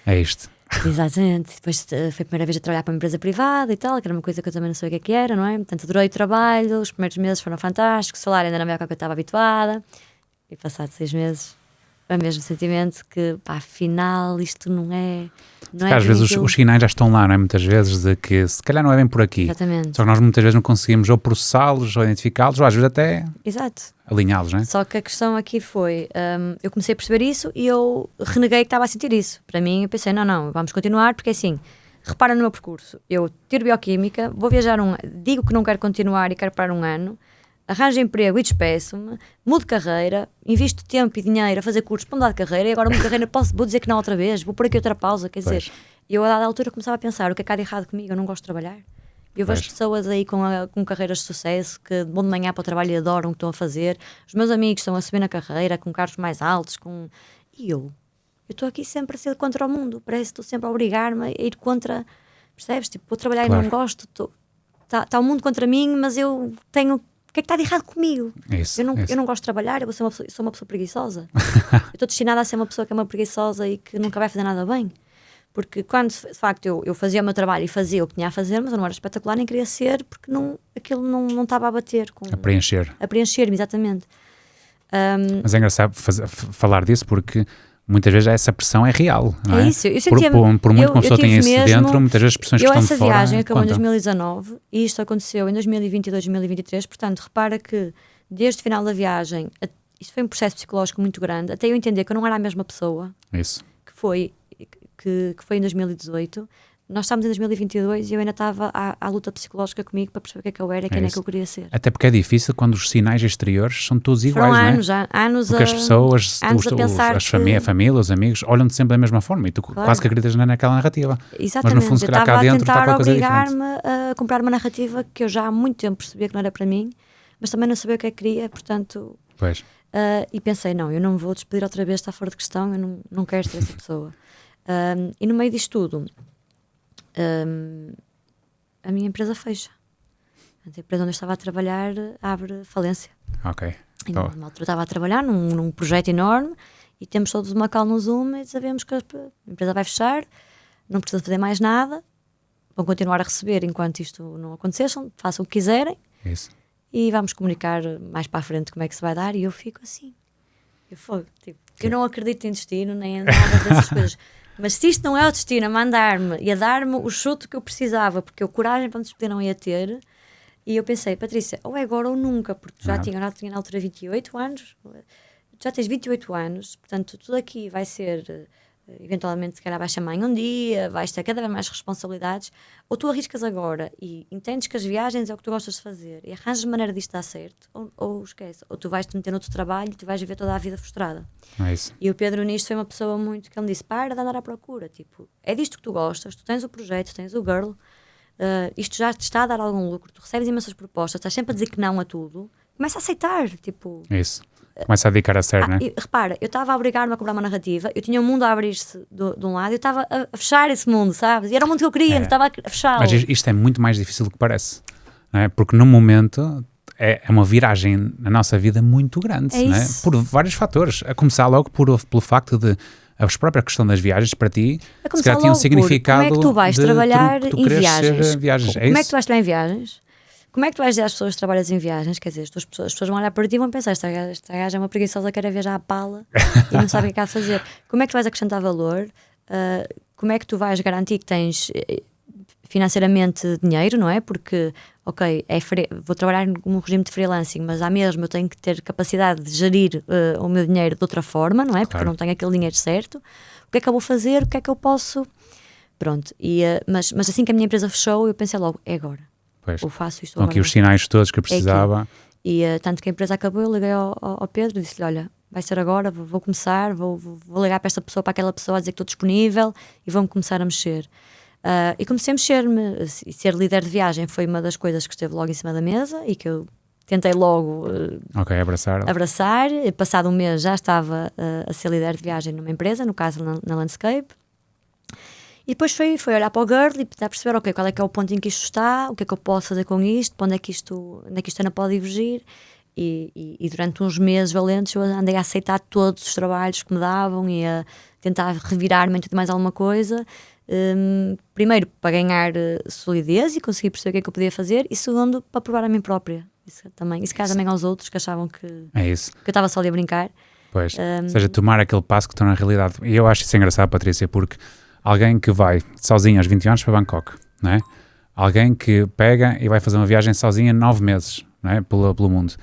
É isto. Exatamente, depois foi a primeira vez a trabalhar para uma empresa privada e tal, que era uma coisa que eu também não sabia o que era, não é? Portanto adorei o trabalho, os primeiros meses foram fantásticos, o salário ainda era melhor que eu estava habituada, e passados 6 meses o mesmo sentimento que, afinal isto não é às vezes os sinais já estão lá, não é? Muitas vezes de que se calhar não é bem por aqui. Exatamente. Só que nós muitas vezes não conseguimos ou processá-los, ou identificá-los, ou às vezes até alinhá-los, não é? Só que a questão aqui foi, eu comecei a perceber isso e eu reneguei que estava a sentir isso. Para mim, eu pensei, não, vamos continuar, porque assim, repara no meu percurso, eu tiro Bioquímica, vou viajar digo que não quero continuar e quero parar 1 ano, arranjo emprego e despeço-me, mudo de carreira, invisto tempo e dinheiro a fazer cursos para mudar de carreira, e agora mudo de carreira, vou dizer que não outra vez, vou pôr aqui outra pausa, quer dizer, eu a dada altura começava a pensar, o que é que há de errado comigo? Eu não gosto de trabalhar, Eu vejo pessoas aí com carreiras de sucesso que vão de manhã para o trabalho e adoram o que estão a fazer. Os meus amigos estão a subir na carreira com cargos mais altos. E eu estou aqui sempre a ser contra o mundo. Parece que estou sempre a obrigar-me a ir contra. Percebes? Tipo, vou trabalhar e não gosto. Está o mundo contra mim, mas eu tenho. O que é que está de errado comigo? Eu não gosto de trabalhar, eu sou uma pessoa preguiçosa. Eu estou destinada a ser uma pessoa que é uma preguiçosa e que nunca vai fazer nada bem. Porque quando, de facto, eu fazia o meu trabalho e fazia o que tinha a fazer, mas eu não era espetacular, nem queria ser, porque aquilo não estava a bater. A preencher. A preencher-me, exatamente. Mas é engraçado falar disso, porque muitas vezes essa pressão é real, não é? É isso, eu sentia por muito que uma pessoa tenha isso dentro, muitas vezes as pressões que estão de fora... Essa viagem acabou em 2019 e isto aconteceu em 2022, 2023, portanto, repara que desde o final da viagem, isto foi um processo psicológico muito grande, até eu entender que eu não era a mesma pessoa. Isso. Que foi em 2018, nós estávamos em 2022 e eu ainda estava à luta psicológica comigo para perceber o que é que eu era e quem é que eu queria ser. Até porque é difícil quando os sinais exteriores são todos iguais, Foram não é? anos porque as pessoas, a família, os amigos, olham-te sempre da mesma forma e tu quase que acreditas naquela narrativa. Exatamente. Mas no fundo, se calhar cá dentro está qualquer coisa diferente. Eu estava a tentar obrigar-me a comprar uma narrativa que eu já há muito tempo percebia que não era para mim, mas também não sabia o que é que queria, portanto... Pois. E pensei, não, eu não me vou despedir outra vez, está fora de questão, eu não quero ser essa pessoa. E no meio disto tudo, a minha empresa fecha. A empresa onde eu estava a trabalhar abre falência. Ok. E numa altura eu estava a trabalhar num projeto enorme e temos todos uma call no Zoom e sabemos que a empresa vai fechar, não precisa fazer mais nada, vão continuar a receber enquanto isto não acontecer, façam o que quiserem. Isso. E vamos comunicar mais para a frente como é que se vai dar. E eu fico assim. Eu não acredito em destino, nem em nada dessas coisas. Mas se isto não é o destino a mandar-me e a dar-me o chute que eu precisava, porque eu coragem para me despedir não ia ter, e eu pensei, Patrícia, ou é agora ou nunca, porque já tinha na altura 28 anos, já tens 28 anos, portanto tudo aqui vai ser, eventualmente se calhar vais ser mãe um dia, vais ter cada vez mais responsabilidades, ou tu arriscas agora e entendes que as viagens é o que tu gostas de fazer e arranjas maneira disto dar certo, ou esquece, ou tu vais-te meter noutro trabalho e tu vais viver toda a vida frustrada. É isso. E o Pedro nisto foi uma pessoa muito que ele me disse, para de andar à procura, tipo, é disto que tu gostas, tu tens o projeto, tens o girl, isto já te está a dar algum lucro, tu recebes imensas propostas, estás sempre a dizer que não a tudo, começa a aceitar, tipo... É isso. Começa a dedicar a sério, não é? Repara, eu estava a obrigar-me a comprar uma narrativa, eu tinha um mundo a abrir-se de um lado, eu estava a fechar esse mundo, sabes? E era o mundo que eu queria, eu estava a fechá-lo. Mas isto é muito mais difícil do que parece, não é? Porque no momento é uma viragem na nossa vida muito grande, não é? Por vários fatores, a começar logo pelo facto de a própria questão das viagens para ti, se calhar tinha um significado como é que tu vais trabalhar tu em viagens? Viagens. Como é que tu vais trabalhar em viagens? Como é que tu vais dizer às pessoas que trabalhas em viagens? Quer dizer, as pessoas vão olhar para ti e vão pensar, esta gaja é uma preguiçosa, quer viajar à pala e não sabe o que é que há de fazer. Como é que tu vais acrescentar valor? Como é que tu vais garantir que tens financeiramente dinheiro, não é? Porque, ok, vou trabalhar num regime de freelancing, mas à mesma eu tenho que ter capacidade de gerir o meu dinheiro de outra forma, não é? Porque eu não tenho aquele dinheiro certo. O que é que eu vou fazer? O que é que eu posso... Pronto, mas assim que a minha empresa fechou, eu pensei logo, é agora. Pois. Eu faço isto Estão agora. aqui os sinais todos que eu precisava. E tanto que a empresa acabou, eu liguei ao Pedro e disse-lhe, olha, vai ser agora, vou começar, vou ligar para esta pessoa, para aquela pessoa, a dizer que estou disponível e vão começar a mexer. E comecei a mexer-me, e ser líder de viagem foi uma das coisas que esteve logo em cima da mesa e que eu tentei logo abraçar. Passado um mês já estava a ser líder de viagem numa empresa, no caso na Landscape. E depois foi olhar para o girl e tentar perceber, ok, qual é que é o ponto em que isto está, o que é que eu posso fazer com isto, para onde é que isto ainda pode divergir. E durante uns meses valentes eu andei a aceitar todos os trabalhos que me davam e a tentar revirar-me em tudo mais alguma coisa. Primeiro, para ganhar solidez e conseguir perceber o que é que eu podia fazer, e segundo, para provar a mim própria. Isso calhar também aos outros que achavam que eu estava só ali a brincar. Pois, ou seja, tomar aquele passo que torna a realidade. E eu acho isso engraçado, Patrícia, porque alguém que vai sozinho aos 20 anos para Bangkok, não é? Alguém que pega e vai fazer uma viagem sozinha 9 meses, não é? Pelo mundo.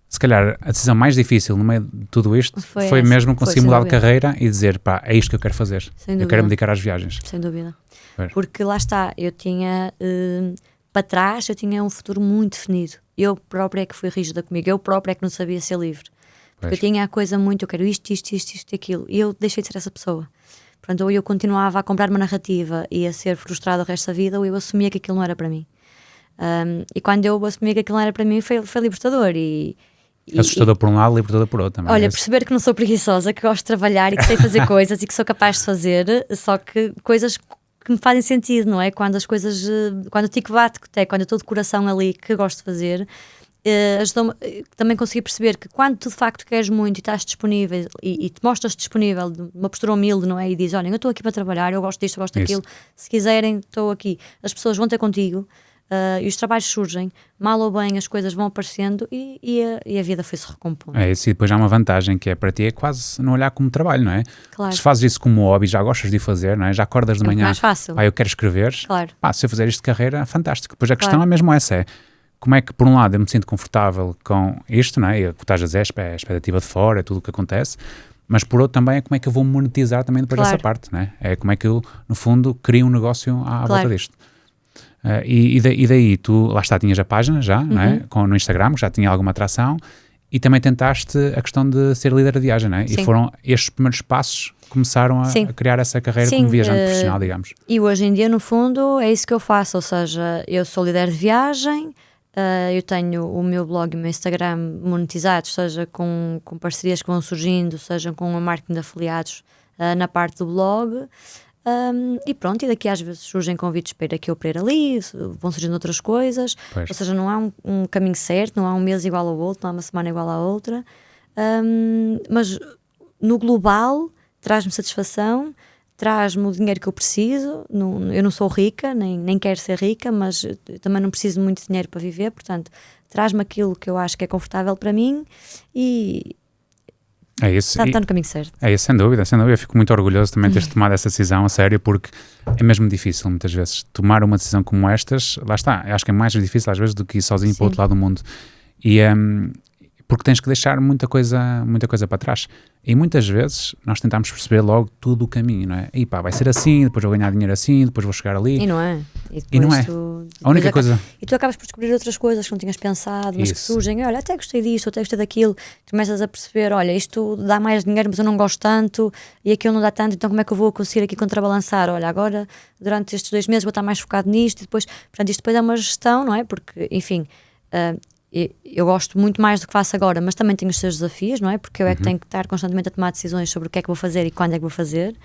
Se calhar a decisão mais difícil no meio de tudo isto foi mesmo conseguir mudar de carreira e dizer, pá, é isto que eu quero fazer. Eu quero me dedicar às viagens. Sem dúvida. Pois. Porque lá está, eu tinha, para trás, eu tinha um futuro muito definido. Eu própria é que fui rígida comigo, eu própria é que não sabia ser livre. Porque eu tinha a coisa muito, eu quero isto e aquilo. E eu deixei de ser essa pessoa. Portanto, ou eu continuava a comprar uma narrativa e a ser frustrada o resto da vida, ou eu assumia que aquilo não era para mim. E quando eu assumi que aquilo não era para mim, foi libertador. Assustador por um lado, libertador por outro também. Olha, perceber que não sou preguiçosa, que gosto de trabalhar e que sei fazer coisas e que sou capaz de fazer, só que coisas que me fazem sentido, não é? Quando as coisas, quando o tico bate, quando eu estou de coração ali, que gosto de fazer, ajudou-me também conseguir perceber que quando tu de facto queres muito e estás disponível e te mostras disponível, de uma postura humilde, não é? E dizes, olha, eu estou aqui para trabalhar, eu gosto disto, eu gosto daquilo, se quiserem, estou aqui. As pessoas vão ter contigo. E os trabalhos surgem, mal ou bem as coisas vão aparecendo e a vida foi-se recompondo. É isso, e depois há uma vantagem que é para ti, é quase não olhar como trabalho, não é? Claro. Se fazes isso como hobby, já gostas de fazer, não é? Já acordas de manhã, mais fácil. Eu quero escrever, claro. Se eu fizer isto de carreira, fantástico. Depois a questão é mesmo essa, é como é que por um lado eu me sinto confortável com isto, não é? E o que estás a dizer, é a expectativa de fora, é tudo o que acontece, mas por outro também é como é que eu vou monetizar também depois dessa parte, não é? É como é que eu, no fundo, crio um negócio à volta disto. E daí tu, lá está, tinhas a página já, não é? No Instagram, que já tinha alguma atração, e também tentaste a questão de ser líder de viagem, não é? Sim. E foram estes primeiros passos que começaram a criar essa carreira como viajante profissional, digamos. E hoje em dia, no fundo, é isso que eu faço, ou seja, eu sou líder de viagem, eu tenho o meu blog e o meu Instagram monetizados, seja com parcerias que vão surgindo, seja com o marketing de afiliados na parte do blog. E pronto, e daqui às vezes surgem convites para ir aqui ou para ir ali, vão surgindo outras coisas, ou seja, não há um caminho certo, não há um mês igual ao outro, não há uma semana igual à outra, mas no global traz-me satisfação, traz-me o dinheiro que eu preciso. Eu não sou rica, nem quero ser rica, mas eu também não preciso de muito dinheiro para viver, portanto traz-me aquilo que eu acho que é confortável para mim e é isso. Está no caminho certo. É isso, sem dúvida. Eu fico muito orgulhoso também de teres tomado essa decisão a sério, porque é mesmo difícil muitas vezes tomar uma decisão como estas. Lá está, acho que é mais difícil às vezes do que ir sozinho para o outro lado do mundo, e porque tens que deixar muita coisa para trás, e muitas vezes nós tentamos perceber logo tudo o caminho, não é? E vai ser assim, depois vou ganhar dinheiro assim, depois vou chegar ali, e não é, e não é. A única coisa, e tu acabas por descobrir outras coisas que não tinhas pensado, mas que surgem. Olha, até gostei disto, até gostei daquilo. Tu começas a perceber, olha, isto dá mais dinheiro, mas eu não gosto tanto, e aquilo não dá tanto, então como é que eu vou conseguir aqui contrabalançar? Olha, agora durante estes 2 meses vou estar mais focado nisto, e depois, portanto, isto depois é uma gestão, não é? Porque, enfim, eu gosto muito mais do que faço agora, mas também tenho os seus desafios, não é? Porque eu é que tenho que estar constantemente a tomar decisões sobre o que é que vou fazer e quando é que vou fazer.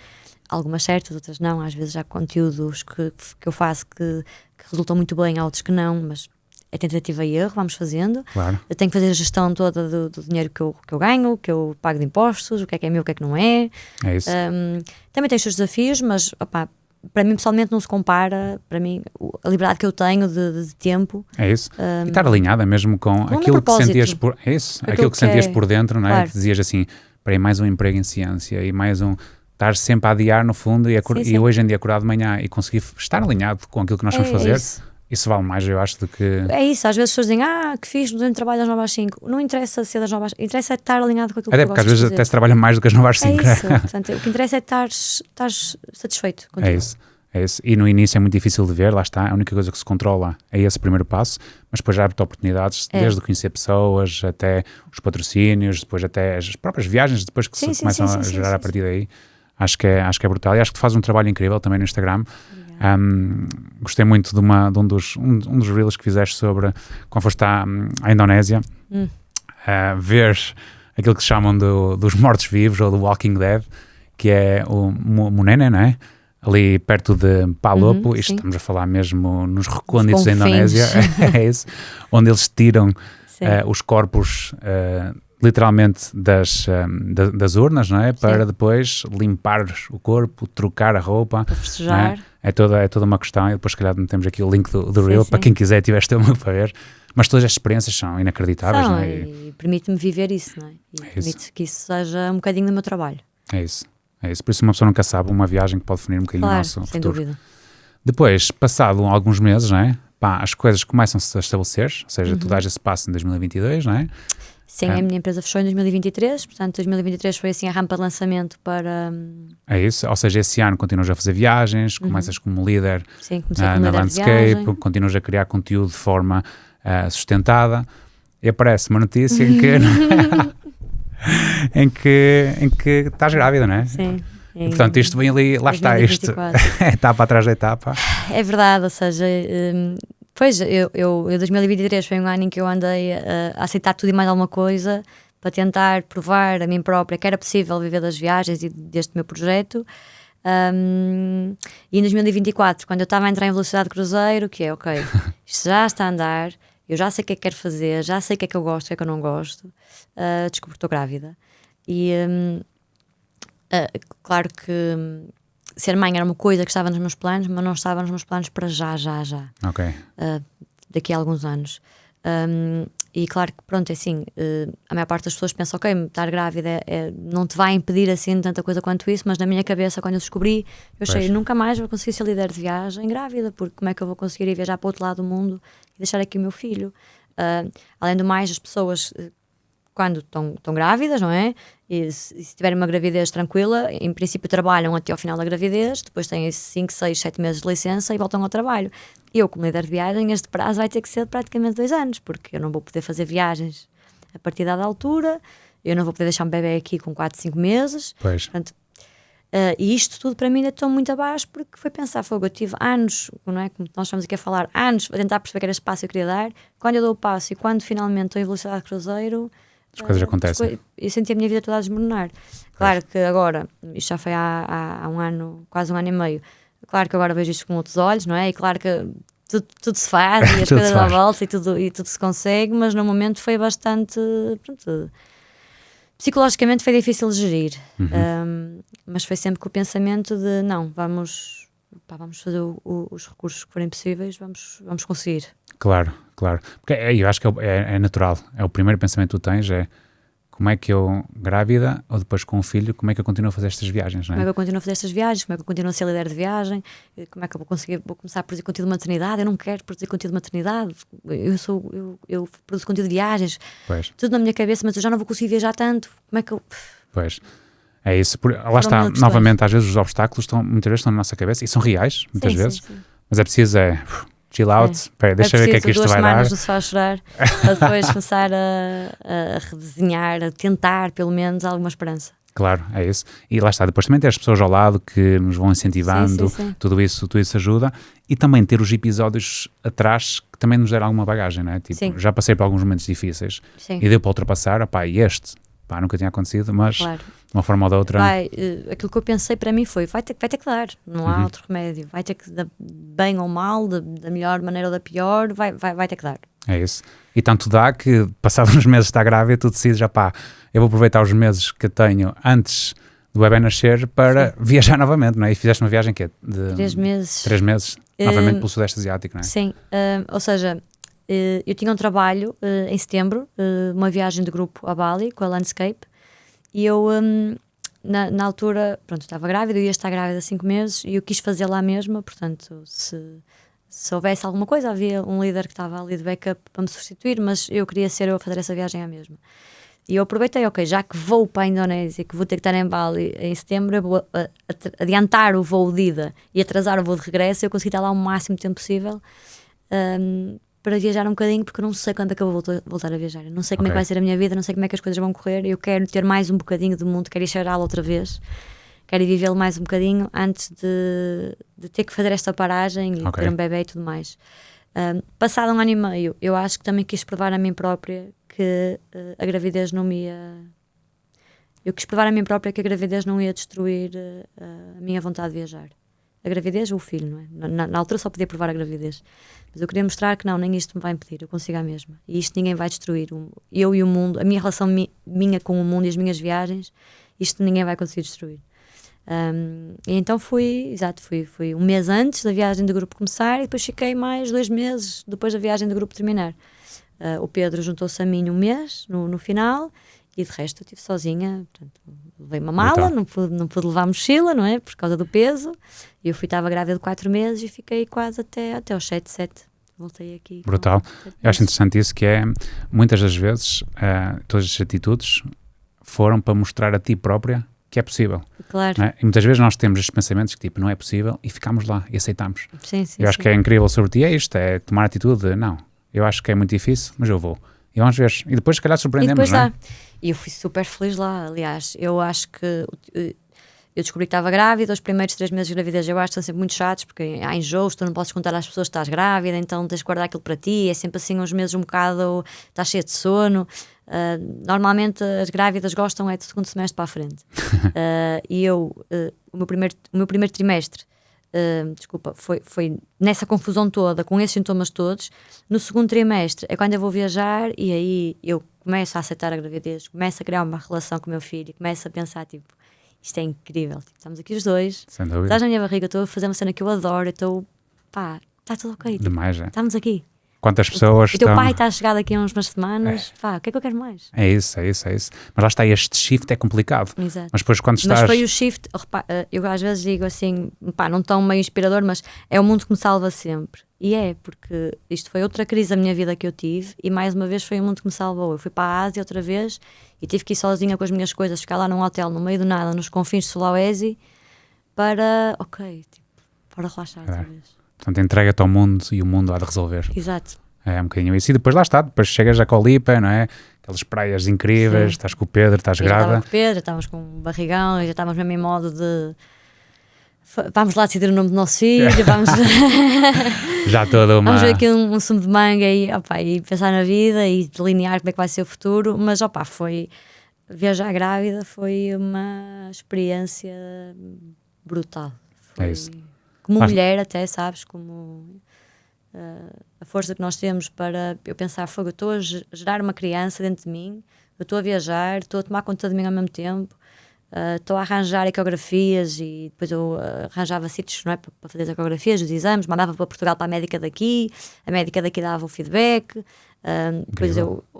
Algumas certas, outras não. Às vezes há conteúdos que eu faço que resultam muito bem, há outros que não, mas é tentativa e erro, vamos fazendo. Claro. Eu tenho que fazer a gestão toda do dinheiro que eu ganho, que eu pago de impostos, o que é meu, o que é que não é. É isso. Também tem os seus desafios, mas para mim pessoalmente não se compara. Para mim, a liberdade que eu tenho de tempo. É isso. E estar alinhada mesmo com aquilo que sentias por... É isso, aquilo que sentias por dentro, não é? Claro. Que dizias assim, para ir mais um emprego em ciência e mais um... Estar sempre a adiar no fundo e hoje em dia acordar de manhã e conseguir estar alinhado com aquilo que nós vamos fazer. Isso vale mais, eu acho, do que... É isso, às vezes as pessoas dizem, que fiz no trabalho das 9 às 5. Não interessa ser das 9 às 5, interessa é estar alinhado com aquilo que eu gosto de fazer. Até porque às vezes até se trabalha mais do que as 9 às 5. É isso, portanto, o que interessa é estar satisfeito com aquilo. É isso. E no início é muito difícil de ver, lá está, a única coisa que se controla é esse primeiro passo, mas depois já abre-te oportunidades, desde conhecer pessoas, até os patrocínios, depois até as próprias viagens, depois que se começam a gerar a partir daí. Acho que é brutal, e acho que tu fazes um trabalho incrível também no Instagram. Gostei muito de um dos reels que fizeste sobre quando foste à Indonésia, ver aquilo que se chamam dos mortos-vivos ou do Walking Dead, que é o Munene, não é? Ali perto de Palopo, isto estamos a falar mesmo nos recônditos da Indonésia, é isso, onde eles tiram os corpos literalmente das urnas, não é? Para depois limpar o corpo, trocar a roupa. Para festejar. É toda uma questão, e depois se calhar temos aqui o link do Reel, para quem quiser tiver tempo para ver. Mas todas as experiências são inacreditáveis, não é? E permite-me viver isso, não é? E permite que isso seja um bocadinho do meu trabalho. É isso. Por isso uma pessoa nunca sabe, uma viagem que pode definir um bocadinho o nosso sem futuro. Dúvida. Depois, passado alguns meses, não é? As coisas começam-se a estabelecer, ou seja, tu dás esse passo em 2022, não é? Sim, a minha empresa fechou em 2023, portanto 2023 foi assim a rampa de lançamento para... É isso, ou seja, esse ano continuas a fazer viagens, começas como líder na Landscape, continuas a criar conteúdo de forma sustentada, e aparece uma notícia em que estás grávida, não é? Sim. E, portanto, isto vem ali, lá 2024. Está, isto, etapa atrás da etapa. É verdade, ou seja, Pois, eu 2023 foi um ano em que eu andei a aceitar tudo e mais alguma coisa para tentar provar a mim própria que era possível viver das viagens e deste meu projeto. E em 2024, quando eu estava a entrar em velocidade de cruzeiro, que é ok, isto já está a andar, eu já sei o que é que quero fazer, já sei o que é que eu gosto, o que é que eu não gosto, descobri que estou grávida. E claro que ser mãe era uma coisa que estava nos meus planos, mas não estava nos meus planos para já. Ok. Daqui a alguns anos. E claro que, pronto, é assim, a maior parte das pessoas pensa, ok, estar grávida não te vai impedir assim tanta coisa quanto isso, mas na minha cabeça, quando eu descobri, eu achei, nunca mais vou conseguir ser líder de viagem grávida, porque como é que eu vou conseguir ir viajar para o outro lado do mundo e deixar aqui o meu filho? Além do mais, as pessoas, quando estão grávidas, não é? E se tiverem uma gravidez tranquila, em princípio trabalham até ao final da gravidez, depois têm 5, 6, 7 meses de licença e voltam ao trabalho. Eu, como líder de viagem, este prazo vai ter que ser de praticamente 2 anos, porque eu não vou poder fazer viagens a partir da altura, eu não vou poder deixar um bebê aqui com 4, 5 meses. Pois. Portanto, e isto tudo para mim ainda estou muito abaixo, porque foi pensar, eu tive anos, não é? Como nós estamos aqui a falar, anos a tentar perceber que era esse passo que eu queria dar. Quando eu dou o passo e quando finalmente estou em velocidade de cruzeiro, as coisas acontecem. Eu senti a minha vida toda a desmoronar. Claro que agora, isto já foi há um ano, quase um ano e meio, claro que agora vejo isto com outros olhos, não é? E claro que tudo se faz e as coisas à volta e tudo se consegue, mas no momento foi bastante, pronto, psicologicamente foi difícil de gerir. Mas foi sempre com o pensamento de não, vamos fazer os recursos que forem possíveis, vamos conseguir. Claro. Porque eu acho que é natural. É o primeiro pensamento que tu tens, é como é que eu, grávida, ou depois com um filho, como é que eu continuo a fazer estas viagens, não é? Como é que eu continuo a fazer estas viagens? Como é que eu continuo a ser líder de viagem? Como é que eu vou começar a produzir conteúdo de maternidade? Eu não quero produzir conteúdo de maternidade. Eu produzo conteúdo de viagens. Pois. Tudo na minha cabeça, mas eu já não vou conseguir viajar tanto. Como é que eu... Pois. É isso. Lá está, novamente, às vezes os obstáculos muitas vezes estão na nossa cabeça e são reais, muitas vezes. Sim. Mas é preciso chill out, espera, deixa eu ver o que é que isto vai dar. 2 semanas no sofá a chorar, para depois começar a redesenhar, a tentar pelo menos alguma esperança. Claro, é isso. E lá está, depois também ter as pessoas ao lado que nos vão incentivando, sim. Tudo isso ajuda. E também ter os episódios atrás que também nos deram alguma bagagem, não é? Tipo, já passei por alguns momentos difíceis e deu para ultrapassar, nunca tinha acontecido, mas de uma forma ou de outra... Aquilo que eu pensei para mim foi, vai ter que dar, não há outro remédio, vai ter que, bem ou mal, da melhor maneira ou da pior, vai ter que dar. É isso. E tanto dá que, passados uns meses de estar grávida, tu decides, eu vou aproveitar os meses que tenho antes do bebê nascer para viajar novamente, não é? E fizeste uma viagem que é de 3 meses. 3 meses, novamente pelo Sudeste Asiático, não é? Sim, ou seja... eu tinha um trabalho em setembro, uma viagem de grupo a Bali com a Landscape, e eu na altura, pronto, estava grávida, eu ia estar grávida há 5 meses e eu quis fazer lá mesmo, portanto se houvesse alguma coisa, havia um líder que estava ali de backup para me substituir, mas eu queria ser eu a fazer essa viagem à mesma. E eu aproveitei, já que vou para a Indonésia, que vou ter que estar em Bali em setembro, eu vou adiantar o voo de ida e atrasar o voo de regresso, eu consegui estar lá o máximo tempo possível, para viajar um bocadinho, porque eu não sei quando é que eu vou voltar a viajar. Eu não sei como é que vai ser a minha vida, não sei como é que as coisas vão correr. Eu quero ter mais um bocadinho do mundo, quero ir cheirá-lo outra vez, quero ir vivê-lo mais um bocadinho antes de ter que fazer esta paragem e ter um bebê e tudo mais. Passado 1 ano e meio, eu acho que também quis provar a mim própria que a gravidez não me ia... Eu quis provar a mim própria que a gravidez não ia destruir a minha vontade de viajar. A gravidez ou o filho, não é? Na altura só podia provar a gravidez. Mas eu queria mostrar que nem isto me vai impedir, eu consigo a mesma. E isto ninguém vai destruir. Eu e o mundo, a minha relação minha com o mundo e as minhas viagens, isto ninguém vai conseguir destruir. E então fui 1 mês antes da viagem do grupo começar e depois fiquei mais 2 meses depois da viagem do grupo terminar. O Pedro juntou-se a mim 1 mês, no final, e de resto eu estive sozinha, portanto, levei uma mala, não pude levar mochila, não é? Por causa do peso. E eu estava grávida de 4 meses e fiquei quase até aos 7. Voltei aqui. Brutal. Eu acho interessante isso, que é, muitas das vezes, todas as atitudes foram para mostrar a ti própria que é possível. Claro. Não é? E muitas vezes nós temos estes pensamentos que não é possível e ficamos lá e aceitamos. Sim, eu acho que é incrível sobre ti, é isto, é tomar a atitude de, não, eu acho que é muito difícil, mas eu vou. E vamos ver. E depois, se calhar, surpreendemos, não é? E eu fui super feliz lá, aliás. Eu acho que... eu descobri que estava grávida. Os primeiros 3 meses de gravidez eu acho que são sempre muito chatos, porque há enjoos, tu não podes contar às pessoas que estás grávida, então tens de guardar aquilo para ti, é sempre assim uns meses um bocado, estás cheio de sono. Normalmente as grávidas gostam é do segundo semestre para a frente. E o meu primeiro trimestre, foi nessa confusão toda, com esses sintomas todos. No segundo trimestre é quando eu vou viajar e aí eu começo a aceitar a gravidez, começo a criar uma relação com o meu filho, começo a pensar, tipo, isto é incrível, tipo, estamos aqui os dois, estás na minha barriga, estou a fazer uma cena que eu adoro, estou, pá, está tudo ok, tipo, demais, estamos aqui. Quantas pessoas o teu pai está a chegar daqui a umas semanas, pá, o que é que eu quero mais? É isso. Mas lá está, este shift é complicado. Exato. Mas depois quando estás... Mas foi o shift, eu às vezes digo assim, pá, não tão meio inspirador, mas é o mundo que me salva sempre. E porque isto foi outra crise da minha vida que eu tive e mais uma vez foi o mundo que me salvou. Eu fui para a Ásia outra vez e tive que ir sozinha com as minhas coisas, ficar lá num hotel no meio do nada, nos confins de Sulawesi, para relaxar outra vez. Portanto, entrega-te ao mundo e o mundo há de resolver. Exato. É um bocadinho isso. E depois lá está, depois chegas a Colipa, não é? Aquelas praias incríveis, estás com o Pedro, estás grávida. Estava com o Pedro, estávamos com um barrigão, já estávamos mesmo em modo de... Vamos lá decidir o nome do nosso filho, vamos... Já toda uma... Vamos ver aqui um sumo de manga e pensar na vida e delinear como é que vai ser o futuro. Mas, foi... Viajar grávida foi uma experiência brutal. Foi, é isso. Como mulher até, sabes, como... a força que nós temos para eu pensar, eu estou a gerar uma criança dentro de mim, eu estou a viajar, estou a tomar conta de mim ao mesmo tempo, estou a arranjar ecografias e depois eu arranjava sítios, não é, para fazer as ecografias, os exames, mandava para Portugal para a médica daqui dava o feedback, depois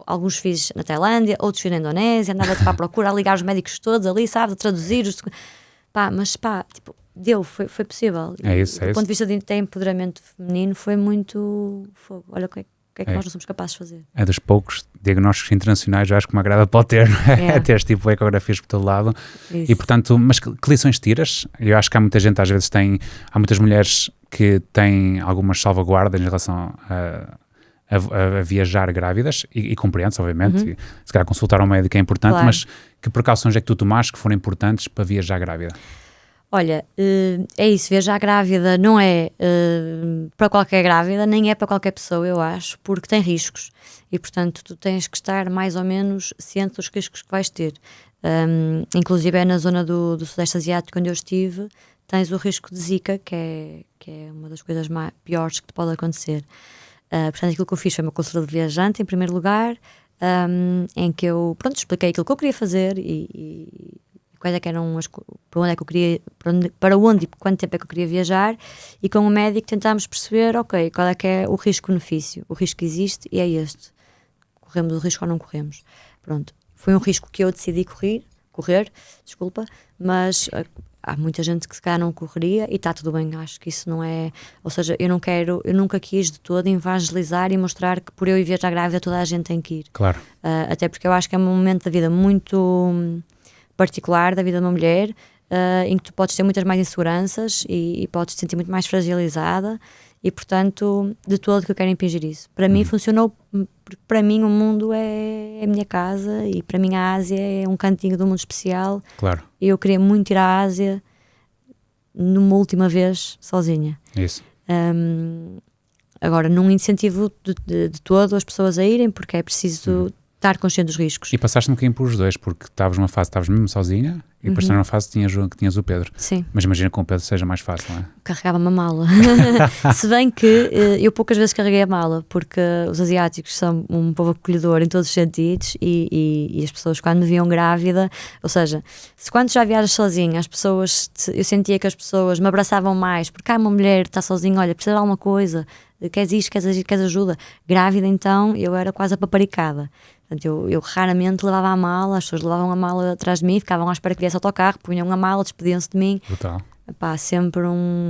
alguns fiz na Tailândia, outros fiz na Indonésia, andava para a procura a ligar os médicos todos ali, sabe, a traduzir os... tipo, foi possível. Do ponto de vista de empoderamento feminino foi muito fogo. Olha o que é que nós não somos capazes de fazer. É dos poucos diagnósticos internacionais, eu acho que uma grada pode ter, não é? Ter este tipo de ecografias por todo lado. Isso. E portanto, mas que lições tiras? Eu acho que há muita gente, às vezes há muitas mulheres que têm algumas salvaguardas em relação a viajar grávidas e compreende-se, obviamente, e, se calhar consultar um médico é importante, claro. Mas que precauções é que tu tomaste que foram importantes para viajar grávida? Olha, é isso, viajar grávida não é para qualquer grávida, nem é para qualquer pessoa, eu acho, porque tem riscos e, portanto, tu tens que estar mais ou menos ciente dos riscos que vais ter. Inclusive é na zona do Sudeste Asiático, onde eu estive, tens o risco de Zika, que é uma das coisas piores que te pode acontecer. Portanto, aquilo que eu fiz foi uma consulta de viajante, em primeiro lugar, em que eu, expliquei aquilo que eu queria fazer e quais é que eram para onde é que eu queria, para onde e quanto tempo é que eu queria viajar, e com o médico tentámos perceber, qual é que é o risco-benefício. O risco existe e é este. Corremos o risco ou não corremos. Pronto. Foi um risco que eu decidi correr, mas há muita gente que se calhar não correria e está tudo bem, acho que isso não é, ou seja, eu nunca quis de todo evangelizar e mostrar que por eu ir viajar grávida toda a gente tem que ir. Claro. Até porque eu acho que é um momento da vida muito particular da vida de uma mulher, em que tu podes ter muitas mais inseguranças e podes te sentir muito mais fragilizada e, portanto, de todo que eu quero impingir isso. Para mim funcionou, porque para mim o mundo é a minha casa e para mim a Ásia é um cantinho do mundo especial. Claro. E eu queria muito ir à Ásia numa última vez sozinha. Isso. Agora, não incentivo de todo as pessoas a irem, porque é preciso estar consciente dos riscos. E passaste um bocadinho por os dois, porque estavas numa fase, estavas mesmo sozinha, e depois numa fase que tinhas o Pedro. Sim. Mas imagina que com o Pedro seja mais fácil, não é? Carregava uma mala. Se bem que eu poucas vezes carreguei a mala, porque os asiáticos são um povo acolhedor em todos os sentidos e as pessoas quando me viam grávida, ou seja, quando já viajas sozinha, eu sentia que as pessoas me abraçavam mais, porque uma mulher está sozinha, olha, precisa de alguma coisa, queres isto, queres ajuda. Grávida, então, eu era quase apaparicada. Portanto, eu raramente levava a mala, as pessoas levavam a mala atrás de mim, ficavam à espera que viesse autocarro, punham a mala, despediam-se de mim. Brutal. Sempre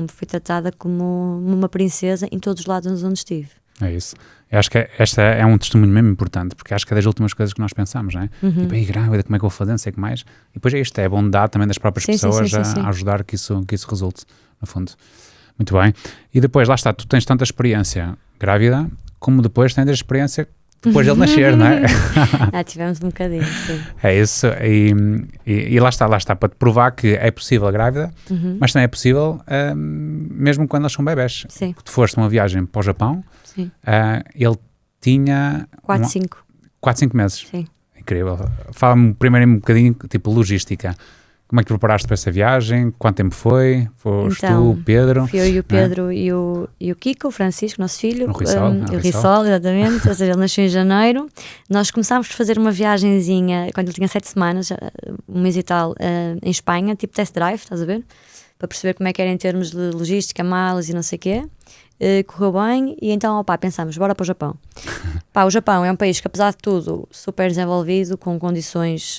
fui tratada como uma princesa em todos os lados onde estive. É isso. Eu acho que esta é um testemunho mesmo importante, porque acho que é das últimas coisas que nós pensamos, não é? Tipo, aí grávida, como é que eu vou fazer, não sei o que mais. E depois é a bondade também das próprias pessoas a ajudar que isso resulte, no fundo. Muito bem. E depois, lá está, tu tens tanta experiência grávida, como depois tens a experiência depois de ele nascer, não é? Tivemos um bocadinho, sim. É isso, e lá está, para te provar que é possível grávida, mas também é possível mesmo quando elas são bebés. Sim. Tu foste uma viagem para o Japão, sim. Ele tinha... 4-5 meses. Sim. Incrível. Fala-me primeiro um bocadinho, tipo, logística. Como é que te preparaste para essa viagem? Quanto tempo foi? Foste tu, o Pedro? Fui eu e o Pedro e o Kiko, o Francisco, nosso filho. O Rissol. O Rissol, exatamente. Ou seja, ele nasceu em janeiro. Nós começámos por fazer uma viagenzinha, quando ele tinha 7 semanas, um mês e tal, em Espanha, tipo test drive, estás a ver? Para perceber como é que era em termos de logística, malas e não sei o quê. Correu bem e então, pensámos, bora para o Japão. O Japão é um país que, apesar de tudo, super desenvolvido, com condições...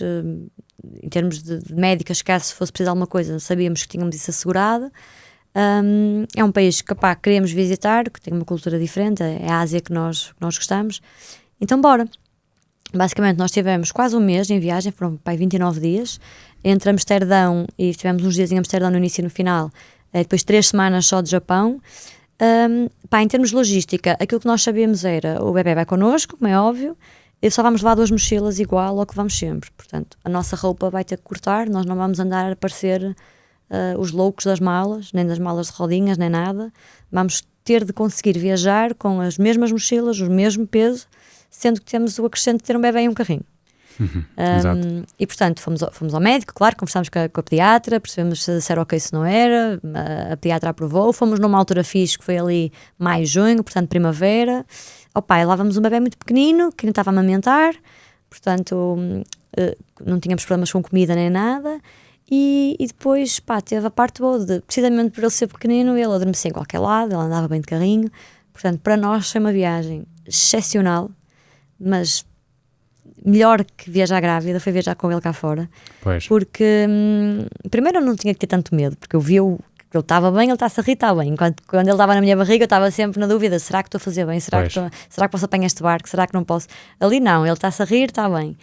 em termos de médicas, caso fosse preciso alguma coisa, sabíamos que tínhamos isso assegurado. É um país que queremos visitar, que tem uma cultura diferente, é a Ásia que nós gostamos. Então bora. Basicamente nós tivemos quase um mês em viagem, foram 29 dias, entre Amsterdão, e tivemos uns dias em Amsterdão no início e no final, depois 3 semanas só de Japão. Em termos de logística, aquilo que nós sabíamos era, o bebê vai connosco, como é óbvio, e só vamos levar 2 mochilas igual ao que vamos sempre. Portanto, a nossa roupa vai ter que cortar, nós não vamos andar a parecer os loucos das malas, nem das malas de rodinhas, nem nada. Vamos ter de conseguir viajar com as mesmas mochilas, o mesmo peso, sendo que temos o acrescente de ter um bebê e um carrinho. E portanto fomos ao médico, claro, conversámos com a pediatra, percebemos se era ok, se não era, a pediatra aprovou, fomos numa altura fixe que foi ali maio, junho, portanto primavera. Lá vamos um bebê muito pequenino que não estava a amamentar, portanto não tínhamos problemas com comida nem nada. E depois teve a parte boa de, precisamente por ele ser pequenino, ele adormecia em qualquer lado, ele andava bem de carrinho. Portanto, para nós foi uma viagem excepcional, mas melhor que viajar grávida foi viajar com ele cá fora. Pois. Porque primeiro eu não tinha que ter tanto medo, porque eu vi que ele estava bem, ele está-se a rir, está bem. Quando ele estava na minha barriga eu estava sempre na dúvida, será que estou a fazer bem? Será que posso apanhar este barco? Será que não posso? Ali não, ele está-se a rir, está bem.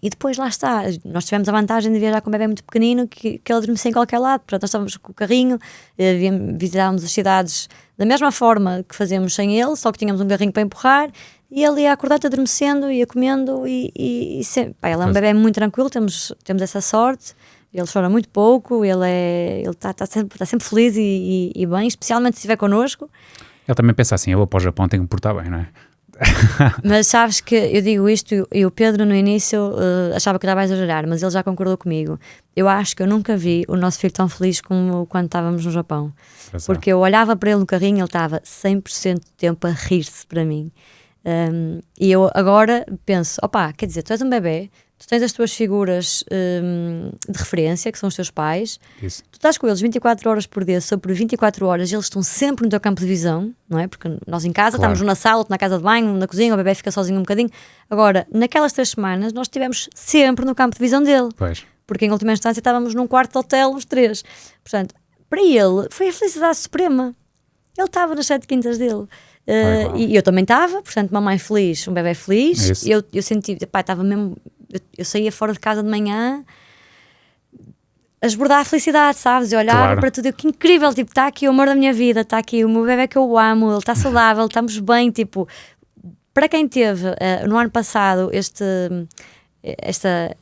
E depois lá está, nós tivemos a vantagem de viajar com um bebê muito pequenino que ele adormecia em qualquer lado. Portanto, nós estávamos com o carrinho, visitávamos as cidades da mesma forma que fazíamos sem ele, só que tínhamos um carrinho para empurrar e ele ia acordar adormecendo, ia comendo e sempre. Ele é um bebê muito tranquilo, temos essa sorte. Ele chora muito pouco, ele está sempre feliz e bem, especialmente se estiver connosco. Ele também pensa assim, eu vou para o Japão, tenho que me portar bem, não é? Mas sabes que eu digo isto e o Pedro no início achava que estava a exagerar, mas ele já concordou comigo. Eu acho que eu nunca vi o nosso filho tão feliz como quando estávamos no Japão. Porque eu olhava para ele no carrinho, ele estava 100% do tempo a rir-se para mim. E eu agora penso, quer dizer, tu és um bebê, tu tens as tuas figuras de referência, que são os teus pais. Isso. Tu estás com eles 24 horas por dia, sobre 24 horas, eles estão sempre no teu campo de visão, não é? Porque nós em casa, estamos na sala, na casa de banho, na cozinha, o bebê fica sozinho um bocadinho. Agora, naquelas 3 semanas, nós estivemos sempre no campo de visão dele. Pois. Porque em última instância estávamos num quarto de hotel, os 3. Portanto, para ele, foi a felicidade suprema. Ele estava nas 7 quintas dele. E eu também estava, portanto, mamãe feliz, um bebê feliz. Eu senti, estava mesmo... Eu saía fora de casa de manhã a esbordar a felicidade, sabes? Eu olhava para tudo, que incrível, tipo, está aqui o amor da minha vida, está aqui o meu bebê que eu amo, ele está saudável, estamos bem, tipo, para quem teve no ano passado esta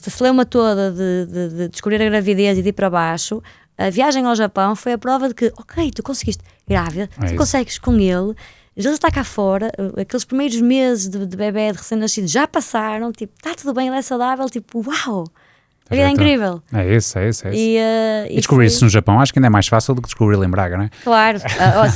celeuma toda de descobrir a gravidez e de ir para baixo, a viagem ao Japão foi a prova de que, ok, tu conseguiste grávida, tu consegues com ele. Ele está cá fora, aqueles primeiros meses de bebê, de recém-nascido, já passaram, tipo, está tudo bem, ele é saudável, tipo, uau, a vida é incrível. É isso. E descobrir isso no Japão, acho que ainda é mais fácil do que descobri-lo em Braga, não é? Claro,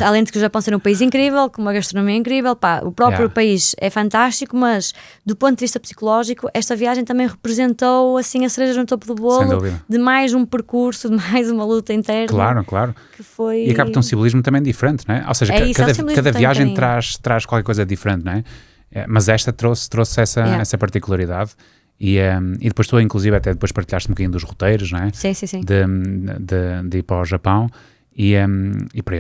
além de que o Japão ser um país incrível, com uma gastronomia incrível, o próprio país é fantástico, mas do ponto de vista psicológico, esta viagem também representou, assim, a cereja no topo do bolo, de mais um percurso, de mais uma luta interna. Claro. Que foi... E acaba de ter um simbolismo também diferente, não é? Ou seja, cada viagem traz qualquer coisa diferente, não é? Mas esta trouxe essa particularidade. E depois tu, inclusive, até depois partilhaste um bocadinho dos roteiros, não é? Sim. De ir para o Japão. E para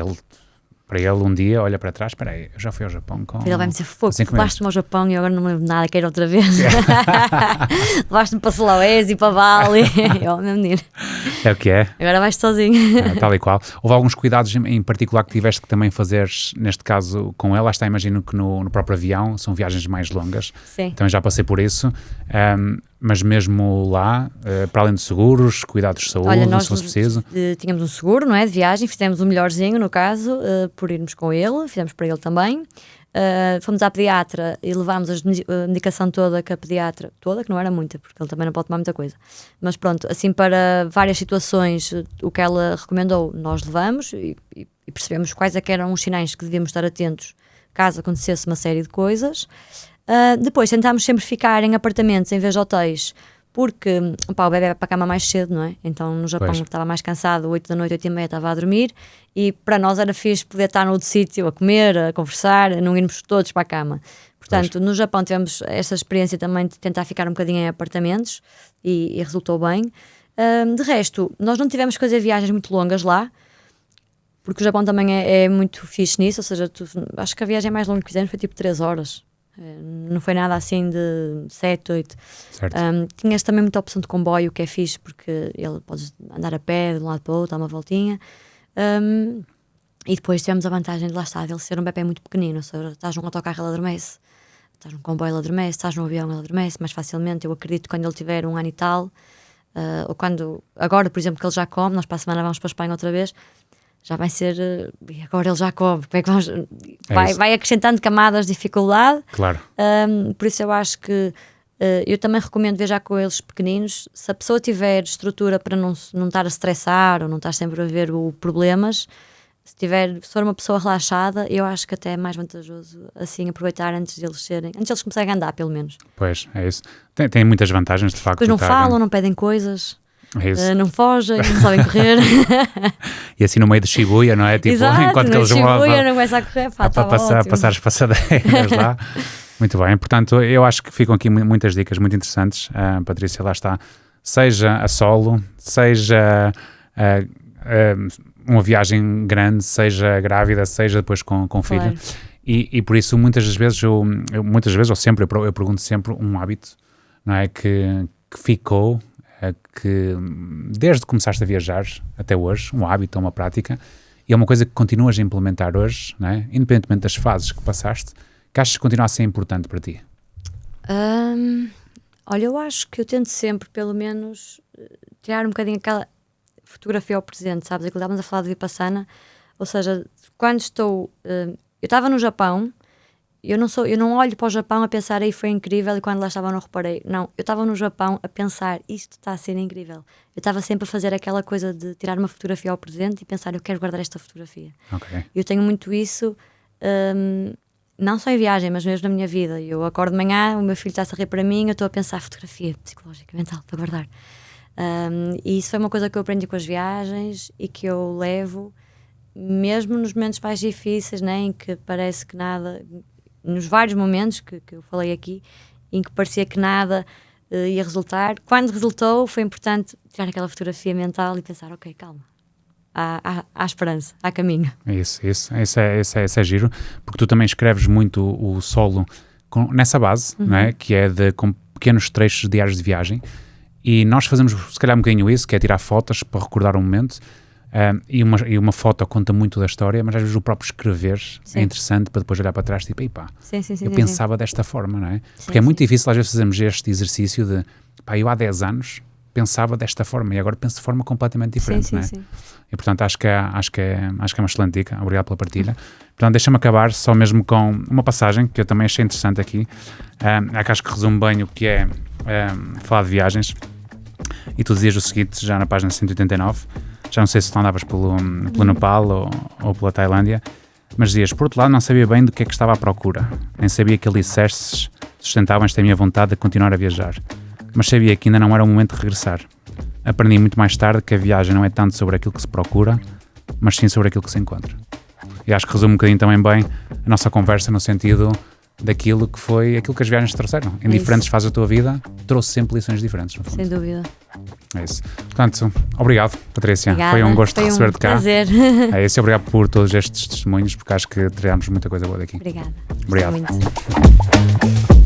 ele um dia olha para trás, espera aí, eu já fui ao Japão com... Ele vai me dizer, levaste-me ao Japão e agora não me lembro de nada, quero outra vez. Levaste-me para Sulawesi, para Bali. Meu menino. É o que é. Agora vais sozinho. Tal e qual. Houve alguns cuidados em particular que tiveste que também fazeres, neste caso, com ela? Lá está, imagino que no próprio avião são viagens mais longas. Sim. Também já passei por isso. Mas mesmo lá, para além de seguros, cuidados de saúde, Olha, se fosse preciso. Tínhamos um seguro, não é, de viagem, fizemos o melhorzinho no caso, por irmos com ele, fizemos para ele também. Fomos à pediatra e levámos a medicação toda que a pediatra, toda, que não era muita, porque ele também não pode tomar muita coisa, mas pronto, assim para várias situações, o que ela recomendou, nós levamos e percebemos quais é que eram os sinais que devíamos estar atentos caso acontecesse uma série de coisas. Depois tentámos sempre ficar em apartamentos em vez de hotéis, porque o bebê vai para a cama mais cedo, não é? Então no Japão estava mais cansado, 8 da noite, 8h30 estava a dormir, e para nós era fixe poder estar no outro sítio a comer, a conversar, a não irmos todos para a cama. Portanto, no Japão tivemos esta experiência também de tentar ficar um bocadinho em apartamentos e resultou bem. De resto, nós não tivemos que fazer viagens muito longas lá, porque o Japão também é muito fixe nisso, ou seja, acho que a viagem mais longa que fizemos foi tipo 3 horas. Não foi nada assim de 7, 8. Tinhas também muita opção de comboio, que é fixe, porque ele pode andar a pé de um lado para o outro, dar uma voltinha. E depois tivemos a vantagem de lá estar, ele ser um bebê muito pequenino, ou seja, estás num autocarro, ele adormece, estás num comboio, ele adormece, estás num avião, ele adormece mais facilmente. Eu acredito que quando ele tiver 1 ano e tal, ou quando, agora por exemplo, que ele já come, nós para a semana vamos para a Espanha outra vez, já vai ser, e agora ele já come, como é que vamos, vai acrescentando camadas de dificuldade. Claro. Por isso eu acho que eu também recomendo viajar com eles pequeninos. Se a pessoa tiver estrutura para não estar a estressar ou não estar sempre a ver problemas, se for uma pessoa relaxada, eu acho que até é mais vantajoso assim aproveitar antes de eles começarem a andar, pelo menos. Pois, é isso. Tem muitas vantagens, de facto. Depois não falam, não pedem coisas. É não fogem, não sabem correr. E assim no meio de Shibuya, não é? Tipo, exato, enquanto que eles vão Shibuya não começa a correr, para passar as passadeiras lá. Muito bem, portanto eu acho que ficam aqui muitas dicas muito interessantes. Patrícia, lá está, seja a solo, seja uma viagem grande, seja grávida, seja depois com filho. Claro. E por isso muitas vezes ou sempre eu pergunto sempre um hábito, não é, que ficou, que desde que começaste a viajar até hoje, um hábito ou uma prática, e é uma coisa que continuas a implementar hoje, não é? Independentemente das fases que passaste, que achas que continua a ser importante para ti? Olha, eu acho que eu tento sempre, pelo menos, tirar um bocadinho aquela fotografia ao presente, sabes? Aquilo que estávamos a falar de Vipassana, ou seja, quando estou... eu estava no Japão, eu não olho para o Japão a pensar aí foi incrível e quando lá estava não reparei. Não, eu estava no Japão a pensar isto está a ser incrível. Eu estava sempre a fazer aquela coisa de tirar uma fotografia ao presente e pensar eu quero guardar esta fotografia. Okay. Eu tenho muito isso, não só em viagem, mas mesmo na minha vida. Eu acordo de manhã, o meu filho está a rir para mim, eu estou a pensar fotografia psicológica, mental, para guardar. E isso foi uma coisa que eu aprendi com as viagens e que eu levo mesmo nos momentos mais difíceis, né, em que parece que nada... Nos vários momentos que eu falei aqui, em que parecia que nada ia resultar, quando resultou foi importante tirar aquela fotografia mental e pensar, ok, calma, há esperança, há caminho. Isso é giro, porque tu também escreves muito o solo nessa base, não é? Que é com pequenos trechos diários de viagem, e nós fazemos se calhar um bocadinho isso, que é tirar fotos para recordar um momento. E uma foto conta muito da história, mas às vezes o próprio escrever é interessante para depois olhar para trás, tipo, eu pensava desta forma, não é? Porque é muito difícil às vezes fazermos este exercício de, eu há 10 anos pensava desta forma e agora penso de forma completamente diferente, não é? E portanto acho que é uma excelente dica, obrigado pela partilha. Portanto, deixa-me acabar só mesmo com uma passagem que eu também achei interessante aqui, que acho que resume bem o que é falar de viagens, e tu dizias o seguinte, já na página 189, já não sei se tu andavas pelo Nepal ou pela Tailândia, mas dizias, por outro lado não sabia bem do que é que estava à procura, nem sabia que alicerces sustentavam esta minha vontade de continuar a viajar, mas sabia que ainda não era o momento de regressar. Aprendi muito mais tarde que a viagem não é tanto sobre aquilo que se procura, mas sim sobre aquilo que se encontra. E acho que resume um bocadinho também bem a nossa conversa no sentido daquilo que foi aquilo que as viagens trouxeram. Em diferentes fases da tua vida, trouxe sempre lições diferentes, no fundo. Sem dúvida. É isso. Portanto, obrigado, Patrícia. Obrigada. Foi um gosto receber-te cá. Prazer. É isso, obrigado por todos estes testemunhos, porque acho que tiramos muita coisa boa daqui. Obrigada. Obrigado. Muito.